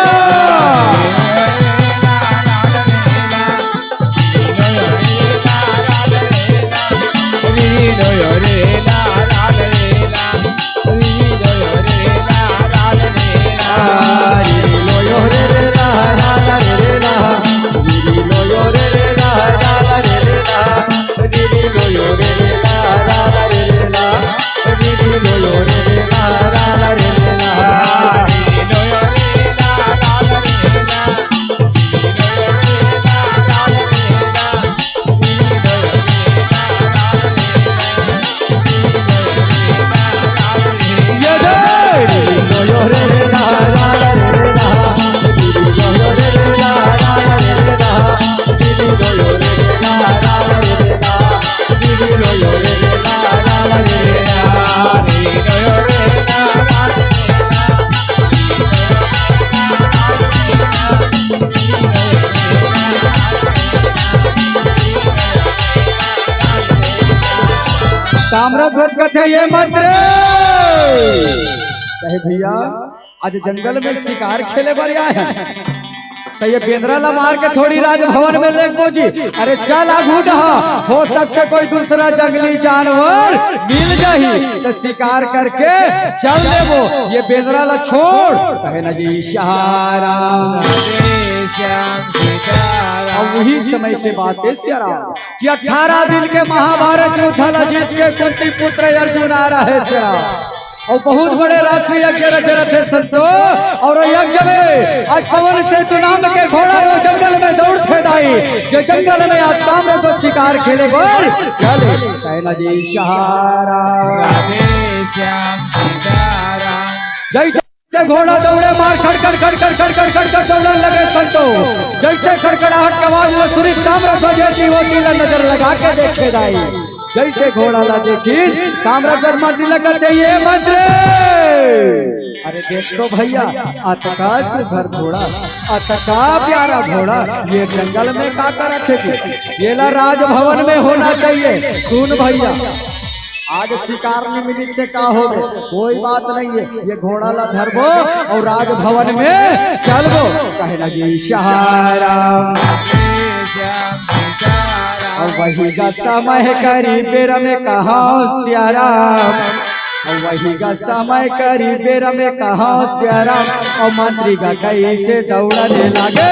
ताम्रध्वज कथे ये मंत्र कहे भैया आज जंगल में शिकार खेले बर आए हैं, तो ये बेंद्रा ला मार के थोड़ी राजभवन में ले पहुंची। अरे चल आगू डहा, हो सकता कोई दूसरा जंगली जानवर मिल जाही तो शिकार करके चल देवो, ये बेंद्रा ला छोड़ कहे ना जी शाराम। और वही समय के बाद श्याराम कि 18 दिन के महाभारत युद्ध जीत के कुंती पुत्र अर्जुन आ रहे श्याराम, और बहुत बड़े राष्ट्रीय यज्ञ रचे रखे संतो। और यज्ञ में आज पवन सेतु नाम के घोड़ा वो जंगल में दौड़ते दाई, जो जंगल में आज ताम्र को शिकार खेले बोल चले कहना जी शाराम। जैसे घोड़ा दौड़े मार खड़खड़ खड़खड़ खड़खड़ खड़खड़ दौड़ने लगे संतो, जैसे खड़खड़ाहट के आवाज में सुनी ताम्रध्वज जैसी होती नजर लगा के देखे जाए। जैसे घोड़ा ला देखी ताम्रध्वज मंत्री लगते ये मंत्र। अरे देख तो भैया अतका सुधर घोड़ा, अतका प्यारा घोड़ा, ये जंगल में का कर रखे, ये ला राजभवन में होना चाहिए। सुन भैया आज शिकार में मिली थे का हो गए, कोई बात नहीं है, ये घोड़ा ला धरबो और राजभवन में चलबो कहना जी शाराम। और वही का समय करी बेर में कहा श्याराम, और वही का समय करी बेर में कहा श्याराम, और मंत्री का कई से दौड़ने लगे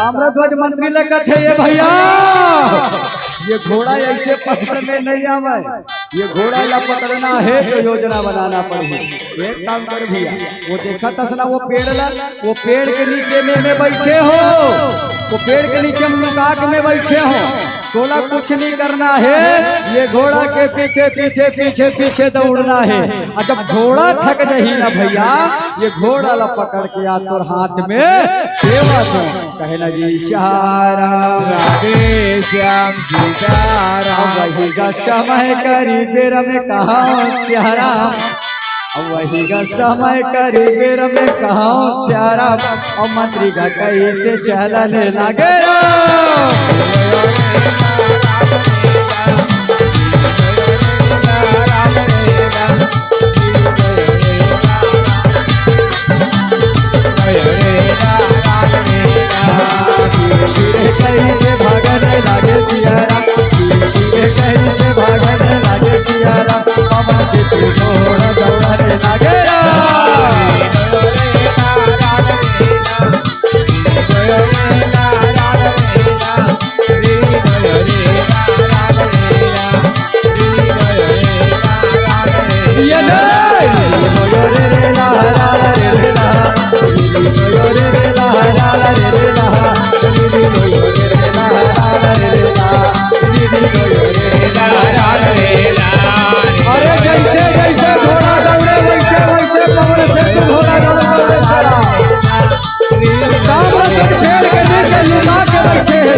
ताम्रध्वज मंत्री लगा थे ये भैया, ये घोड़ा ऐसे पकड़ में नहीं आवे, ये घोड़ा ला पकड़ना है तो योजना बनाना पड़ेगी। एक काम कर भैया, वो देखा था ना वो पेड़ ला, वो पेड़ के नीचे में बैठे हो, वो पेड़ के नीचे हम लुकाक में बैठे हो, तोला कुछ नहीं करना है, ये घोड़ा के पीछे पीछे पीछे पीछे दौड़ना है। और जब घोड़ा थक जाही ना भैया, ये घोड़ा ला पकड़ के आ तोर हाथ में सेवा दो, कहे ना जी श्याम राधे श्याम सीताराम। वही का समय करी बेर में कहा श्याराम, वही का समय करी बेर में कहा श्याराम, और मंत्री का कैसे चलने लगे कैसे भागने लगे सियाराम, कैसे भागने लगे सियाराम, पवन से तू घोड़ा दौड़ने लगे अरे जैसे जैसे घोड़ा दौड़े वैसे वैसे पवन से तू घोड़ा दौड़े पेड़ के नीचे लुका के बैठे हैं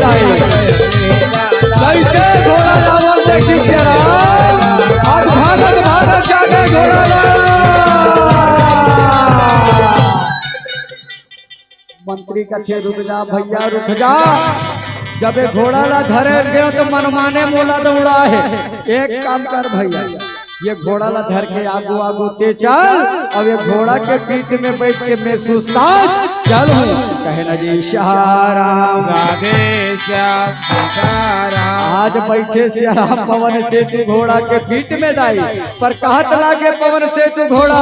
भाई, कैसे घोड़ा दावल देखी तेरा आज भागत भागत जाके घोड़ा मंत्री का छे रुक जा भैया रुक जा, जब ये घोड़ा ला धरे गयो तो मनमाने मोला दौड़ा है। एक काम कर भैया, ये घोड़ा ला धर के आगू आगू ते चल, अब ये घोड़ा के पीठ में बैठ के मैं सुस्ताद चल हूँ, कहे ना जी श्याम राधे श्याम सीताराम। आज बैठे श्याम पवन से तू घोड़ा के पीठ में दाई, पर कहत लागे पवन से तू घोड़ा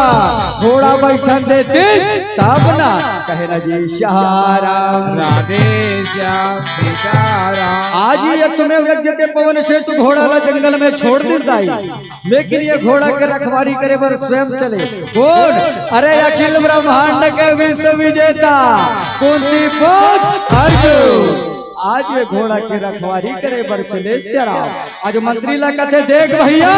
घोड़ा बैठन देते तब ना, कहे ना जी श्याम राधे श्याम सीताराम। आज ही समय यज्ञ के पवन से तू घोड़ा ला जंगल में छोड़ दी दाई, लेकिन ये घोड़ा के रखवारी करे पर स्वयं चले कौन? अरे अखिल ब्रह्मांड के विश्व विजेता कुंती पुत्र अर्जुन, आज ये घोड़ा की रखवारी करे पर चले श्याम। आज मंत्री ला कहते देख भैया,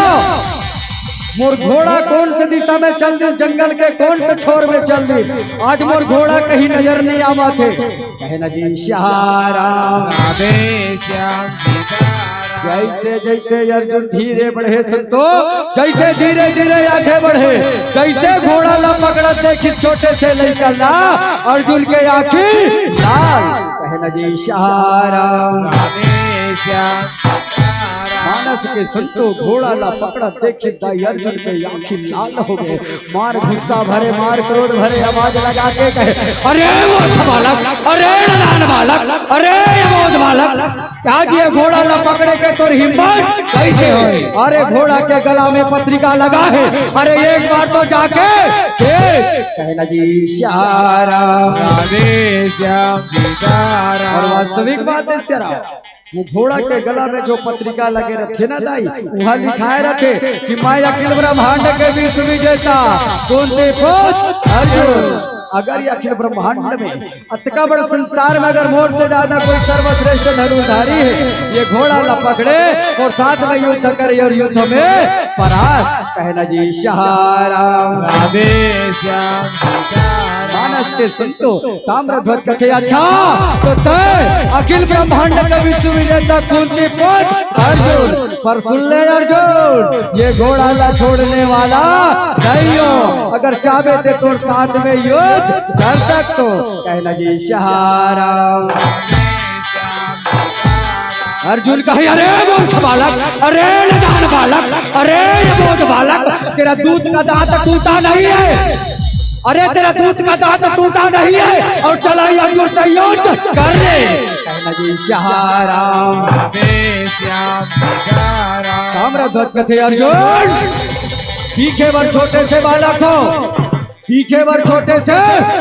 मोर घोड़ा कौन से दिशा में चल दी, जंगल के कौन से छोर में चल दी, आज मोर घोड़ा कहीं नजर नहीं आवा थे, कहे ना जी श्याम राधे श्याम सीताराम। जैसे जैसे अर्जुन धीरे बढ़े संतो, जैसे धीरे धीरे आगे बढ़े, जैसे घोड़ा ला पकड़ा देखी छोटे से लेकर ला अर्जुन के आखिर लाल, कहे ना जी श्याम राधे श्याम सीताराम। मानस के संतो घोड़ा ला पकड़ा देखी दाई अर्जुन के आखिर लाल हो गए, मार गुस्सा भरे मार क्रोध भरे आवाज लगा के कहे अरे वो बालक, अरे नादान बालक, अरे अबोध बालक, आज ये घोड़ा ला पकड़े के तोर हिम्मत कैसे हो? अरे घोड़ा के गला में पत्रिका लगा है, अरे एक बार तो जाके कहना जी श्याम राधे श्याम सीताराम। और वास्तविक बात है श्याम, वो घोड़ा के गला में जो पत्रिका लगे रखे ना दाई, वहाँ लिखाए रखे कि मैं अखिल ब्रह्मांड के विश्व विजेता कुंती पुत्र अर्जुन। अगर ये अखिल ब्रह्मांड में अतका बड़ा संसार में अगर मोर से ज्यादा कोई सर्वश्रेष्ठ धनुर्धारी है, ये घोड़ा ला पकड़े और साथ में युद्ध करे और युद्ध में परास्त, कहना जी श्याम राधे श्याम सीताराम। मानस के संतो ताम्रध्वज कथे अच्छा तो तय अखिल ब्रह्मांड का विश्व विजेता कुंती पुत्र अर्जुन, पर सुन ले अर्जुन, ये घोड़ा ला छोड़ने वाला नहीं हो, अगर चाहे थे तो साथ में युद्ध कर सकते, कहना जी श्याम। अर्जुन कहे अरे मूर्ख बालक, अरे नादान बालक, अरे अबोध बालक, तेरा दूध का दांत टूटा नहीं है, अरे तेरा दूध का दांत टूटा नहीं है और चला अर्जुन से युद्ध करने, कहना जी श्याम राधे श्याम सीताराम। ताम्रध्वज कथे अर्जुन, तीखे वर छोटे से बालक हो, तीखे वर छोटे से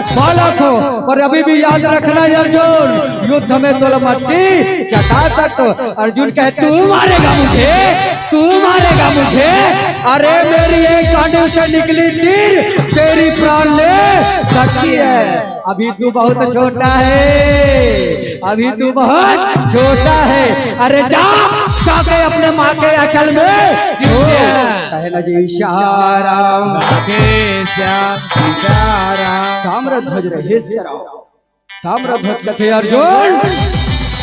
बालक हो, पर अभी भी याद रखना अर्जुन, युद्ध में तुल मट्टी चटा सकते। अर्जुन कहे तू मारेगा मुझे, तू मारेगा मुझे। अरे मेरी एक कांडे से निकली तीर तेरी प्राण ले सकती है। अभी तू बहुत छोटा है, अभी तू बहुत छोटा है। अरे जा जाके अपने माँ के आंचल में कहना जी इशारा ताम्रध्वज रहे ताम्रध्वज कथे अर्जुन,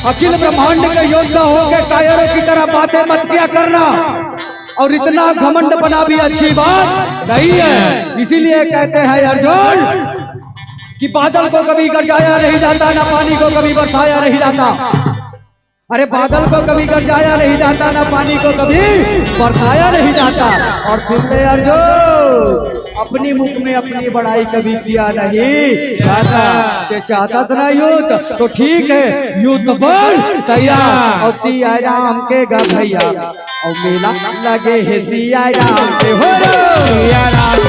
अखिल ब्रह्मांड के योद्धा होकर कायरों की तरह बातें मत किया करना, और इतना घमंड बना भी अच्छी बात नहीं है। इसीलिए कहते हैं अर्जुन कि बादल को कभी गरजाया नहीं जाता, ना पानी को कभी बरसाया नहीं जाता। अरे बादल को कभी गरजाया नहीं जाता, ना पानी को कभी बरसाया नहीं जाता। और सुनते अर्जुन अपनी मुख में अपनी बड़ाई कभी किया नहीं जाता। के चाहता था युद्ध तो ठीक है, युद्ध पर तैयार। और सिया राम के गा भैया और मेला लगे है सिया राम से हो, सिया राम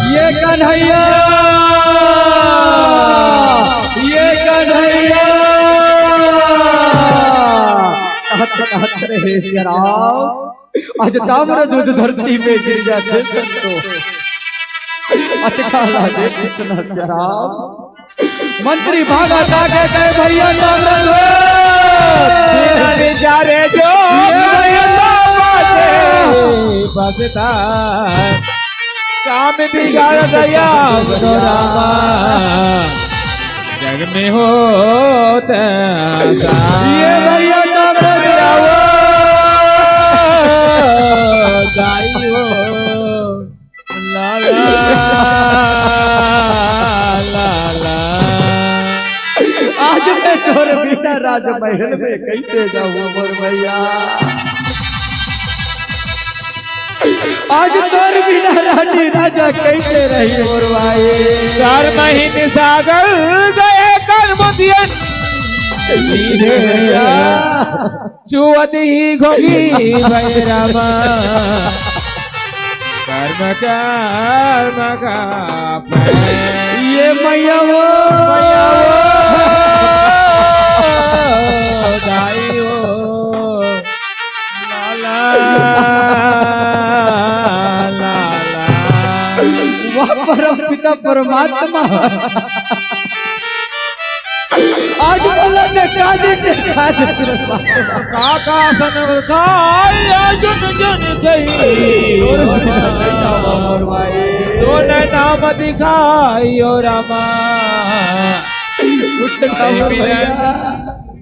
ये कन्हैया आज ताम्र दूध धरती में गिर जाते संतो, अटका लागे कितना शराब। मंत्री भागा जाके कहे भैया ताम्र बेचारे जो बसता काम बिगाड़ गया रामा, जग में होता ये भैया गाइयो ला ला ला ला। आज मैं तोर बिना राजमहल में कैसे जाऊं मोर भैया, आज तोर बिना रानी राजा कैसे रही मोर भाई। 4 महीने सागर गए कर्मदियन चुवती ही घोगी भैरवा, कर्म का ये मैया वो दाई हो लाला लाला। वह परम पिता परमात्मा आज बोला देखा काका सन खाई अर्जुन जन गई, तो नाम दिखाई ओ रामा, कुछ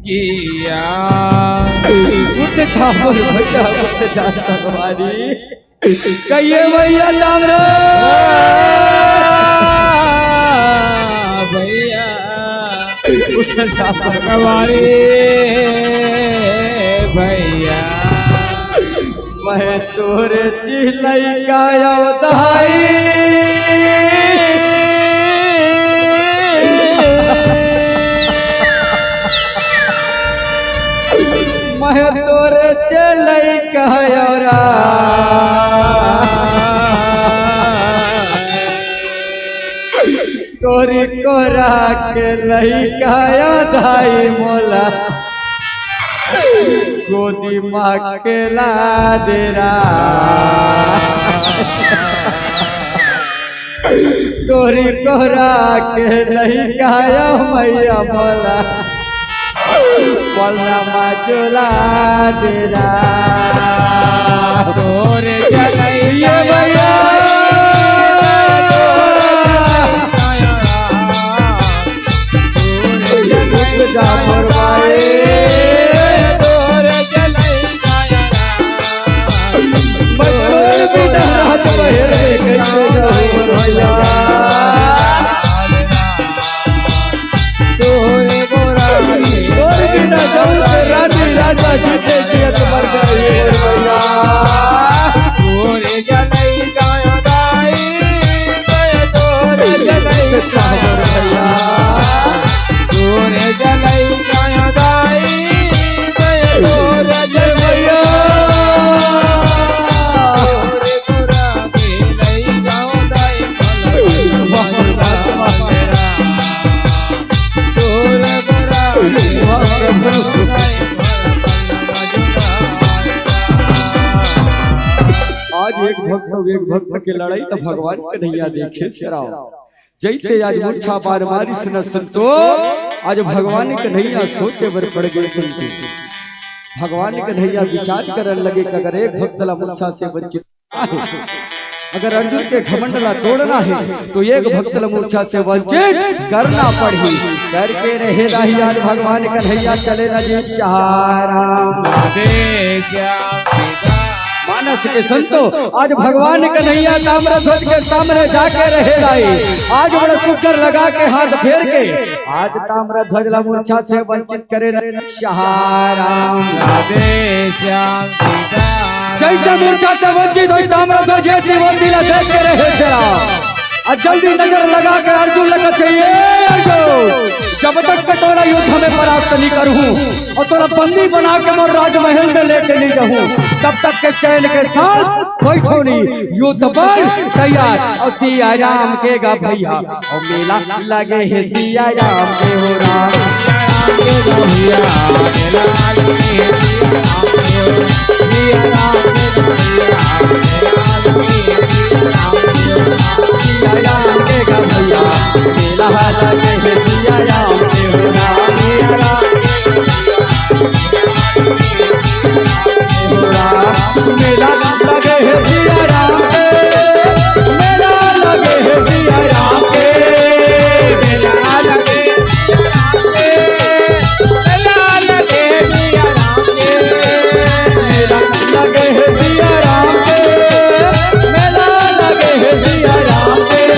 किया कुछ खाओ भैया कुछ जाता हमारी कहिए भैया ताम्र भैया कुछ भगवारी भैया मैं तोरे चिलैका दाई मैं तोरे चिलैका तोरी कोरा के लैका दाई मोला गोदी माँ के ला देरा तोरी कोरा के लैका मैया मोला पलमा चुला देरा तोरे जलैया भैया जा फरमाए राजा जीते जिया तुम्हार भैया तोरे जलै गाया दाई तोरे जलै भैया तोरे जलै गाया दाई तोरे जलै भैया तोरे गोरा के लई गाओ दाई तोरे गोरा आज एक भक्त और एक भक्त की लड़ाई तो भगवान कन्हैया देखे सिराओ जैसे आज मूर्छा बार मारी सुन सुनतो आज भगवान कन्हैया सोचे बर पड़ गए सुनते भगवान कन्हैया विचार करने लगे कि अगर एक भक्त ला मूर्छा से वंचित है अगर अर्जुन के घमंडला तोड़ना है तो एक भक्त ला मूर्छा से वंचित करना पड़ी करके रहे रही आज भगवान कन्हैया चले न जी चाराम मानस के संतो आज भगवान कन्हैया ताम्रध्वज के सामने जाके रहे लाई आज बड़ा सुकर लगा के हाथ फेर के आज ताम्रध्वज ला मूर्छा से वंचित करे राम जैसे मूर्छा से वंचित हुई ताम्रध्वज जैसी वो दिला देख के रहे जरा और जल्दी नजर लगा के अर्जुन लगा चाहिए अर्जुन जब तक कटोरा युद्ध में परास्त नहीं करूं और तोरा बंदी बना के मोर राजमहल में लेके नहीं जाऊं तब तक के चैन के साथ बैठो नहीं युद्ध पर तैयार और सिया राम के गा भैया और मेला लगे है सिया राम के हो राम के गा भैया मेला लगे है सिया राम के हो मेला लगे है सिया राम के मेला लगे है सिया राम के मेला लगे मेला लगे है सिया राम के मेला लगे है सिया राम के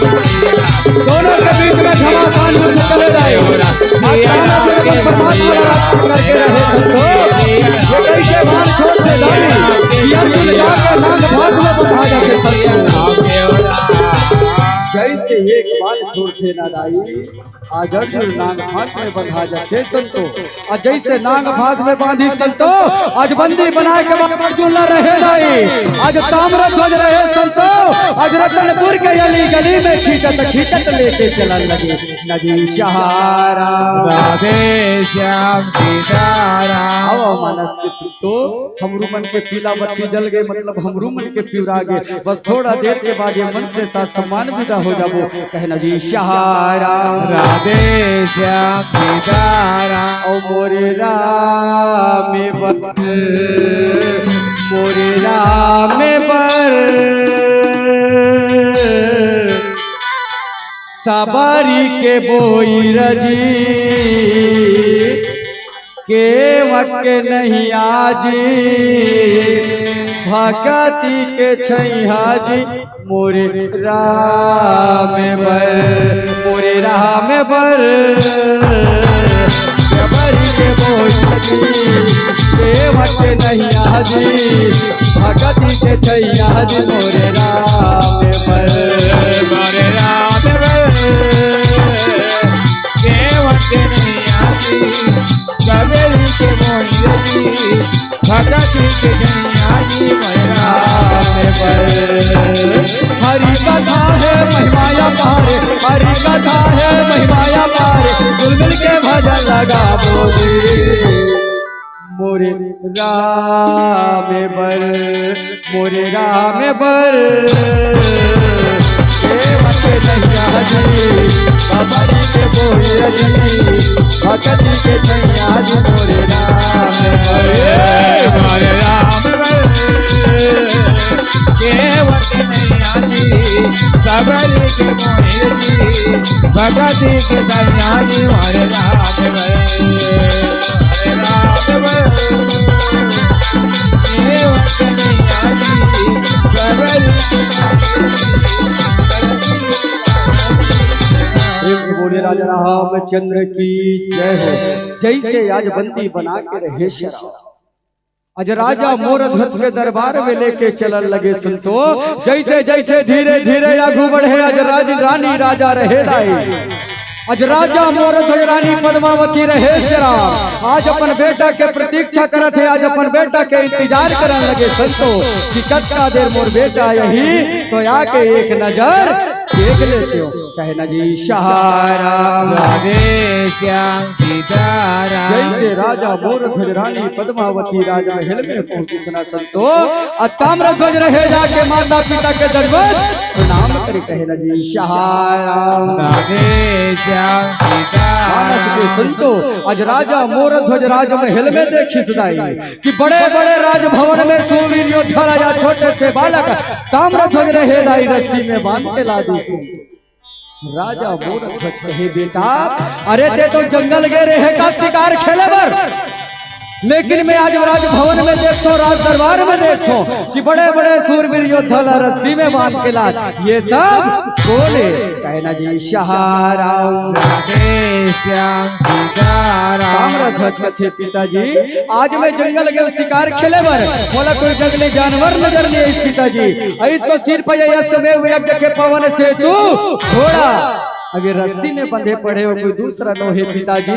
दोनों के बीच में घमासान युद्ध चले जाए करके रहे कैसे बाण छोड़ते अर्जुन जाकर नाग भाग में बधा जाते जैसे एक बाण छोड़ते ना दाई आज अर्जुन नाग भाग में बंधा जाते संतो और जैसे नाग भाग में बांधी संतो आज बंदी बनाए के बाद अर्जुन ला रहे दाई आज ताम्रध्वज रहे संतो आज रतनपुर के गली गली में खींचत लेके चलन लगे नदी सहारा राधे श्याम सीताराम आओ मानस के सुतो हमरू मन के पीला बत्ती जल गए मतलब हमरू मन के पिउरा गए बस थोड़ा देर के बाद ये मन से साथ सम्मान विदा हो जाबो कहना जी सहारा राधे श्याम सीताराम ओ मोरे राम मोरे राम बर सवारी के बोई रजी केवट के नहीं आजी भगती के छैया जी मोरे राम बर मोरे राम बर जबरी के बोझी केवट के नहीं आजी भगती के छैया जी मोरे राम बर मोरे राम बर केवट के नहीं आजी कबीर के मोहिनी भगत के जनियानी मोरा हरि कथा है महिमाया पारे हरि कथा है महिमाया पारे दुलमिल के भजन लगा बोले मोरे राम बर मोरे राम बर नैया जी बाबरी के बोलिया जी भगती के नैया जी मोरे राम मोरे राम केवट नैया जी कबरी के मोहिनी भगती के नैया जी मोरे राम केवट नैया जी कबरी बोले राजा रामचंद्र की जय हो। जैसे आज बंदी बना के रहे शराब आज राजा मोर ध्वज के दरबार में लेके चलन लगे संतो जैसे जैसे धीरे धीरे आगू बढ़े आज रानी राजा रहे लाई आज राजा मोर ध्वज रानी पद्मावती रहे शराब आज अपन बेटा के प्रतीक्षा करत है आज अपन बेटा के इंतजार करने लगे संतो कि कतना देर मोर बेटा यही तो आके एक नजर देख लेते हो कहना जी शाहराम राधे श्याम सीताराम जैसे राजा मोर ध्वज रानी पद्मावती राजा महल में पहुंची सुना संतो ताम्र ध्वज रहे जाके माता पिता के दरबार प्रणाम करे कहना जी शाहराम राधे श्याम सीताराम संतो आज राजा मोर ध्वज राज महल में देखी सदाई कि बड़े बड़े राजभवन में सूरवीर योद्धा राजा छोटे से बालक ताम्र ध्वज रहे लाई रस्सी में बांध के ला दी राजा मोर ध्वज कहे बेटा अरे ते तो जंगल गए रहे का शिकार खेले बर लेकिन मैं आज राजभवन में देखता हूँ राज दरबार में देखता हूँ कि बड़े बड़े सूरवीर योद्धा रस्सी में बांध के ला ये सब बोले कहना जी शाहराम राधे श्याम सीताराम ध्वज कथे पिताजी आज मैं जंगल गए शिकार खेले बर बोला कोई जंगली जानवर नजर नहीं आई पिताजी आई तो सिर पर यज्ञ के पवन से तू छोड़ा अगर रस्सी में बंधे पड़े हो कोई दूसरा नो है पिताजी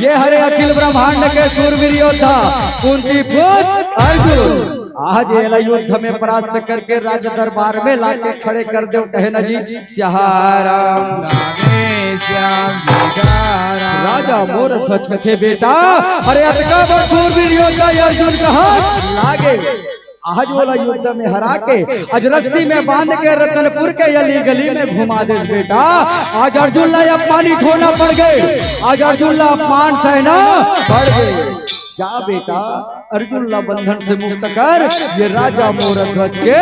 ये हरे अखिल ब्रह्मांड के सूरवीर योद्धा कुंती पुत्र अर्जुन आज ये युद्ध में परास्त करके राज दरबार में लाके खड़े कर दो कहना जी शाहराम राजा मोर ध्वज कथे बेटा अरे अटका सूरवीर योद्धा अर्जुन कहा लागे आज वाला युद्ध में हरा के आज रस्सी में बांध के रतनपुर के अली गली में घुमा दे बेटा आज अर्जुन ला पानी धोना पड़ गए आज अर्जुन ला अपमान सहना पड़ गए जा बेटा अर्जुन ला बंधन से मुक्त कर ये राजा मोर ध्वज के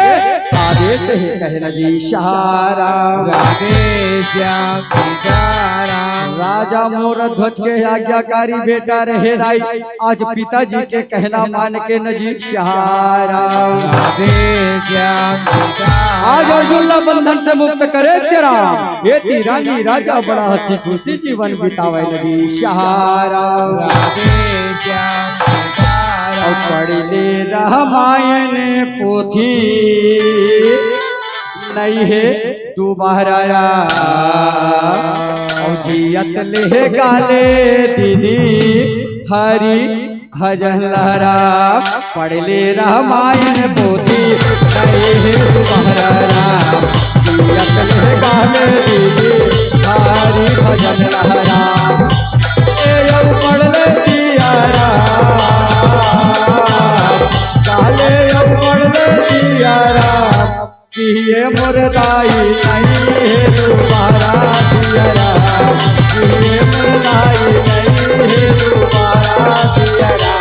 आदेश है कहना जी शाहराम राजा मोर ध्वज के आज्ञाकारी बेटा रहे राई आज पिताजी के कहना मान के नजी शाहराम आज अर्जुन ला बंधन से मुक्त करे श्याम ये रानी राजा बड़ा हंसी खुशी जीवन बितावे नजी शाहराम पढ़ ले रामायण पोथी नहीं है दोबारा जियत ले गाले दीदी हरि भजन लहरा पढ़ ले रामायण पोथी नहीं है दोबारा जियत ले गाले दीदी हरि भजन लहरा पढ़ ले दियारा काले पढ़ ले दियारा किए मुरदाई नहीं है दोबारा दियारा किए मुरदाई नहीं है दोबारा दियारा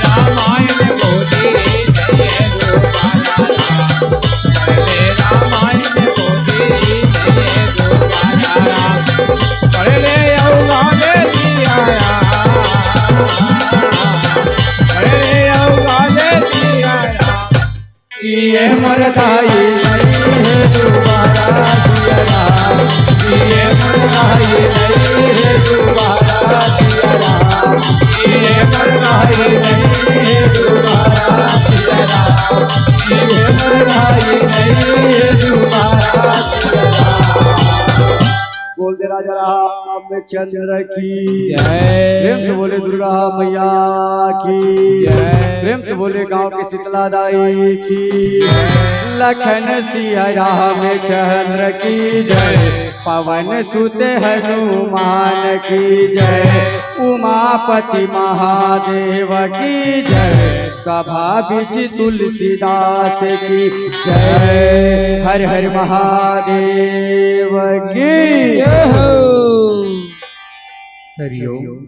रामायण पोथी नहीं है दोबारा रामायण पोथी नहीं है दोबारा पढ़ ले गाले दियारा ये मरदाई नहीं है दोबारा दिया राम, ये मरदाई नहीं है दोबारा दिया राम, ये मरदाई नहीं है दोबारा दिया राम, ये मरदाई नहीं है दोबारा दिया राम। बोल दे राजा रामचंद्र की जय। प्रेम से बोले दुर्गा मैया की जय। प्रेम से बोले गांव के शीतला दाई की लखन सिया रामचंद्र की जय, पवन सुत हनुमान की जय, उमापति महादेव की जय, सभा बिच तुलसीदास की जय, हर हर महादेव की हरि ओम।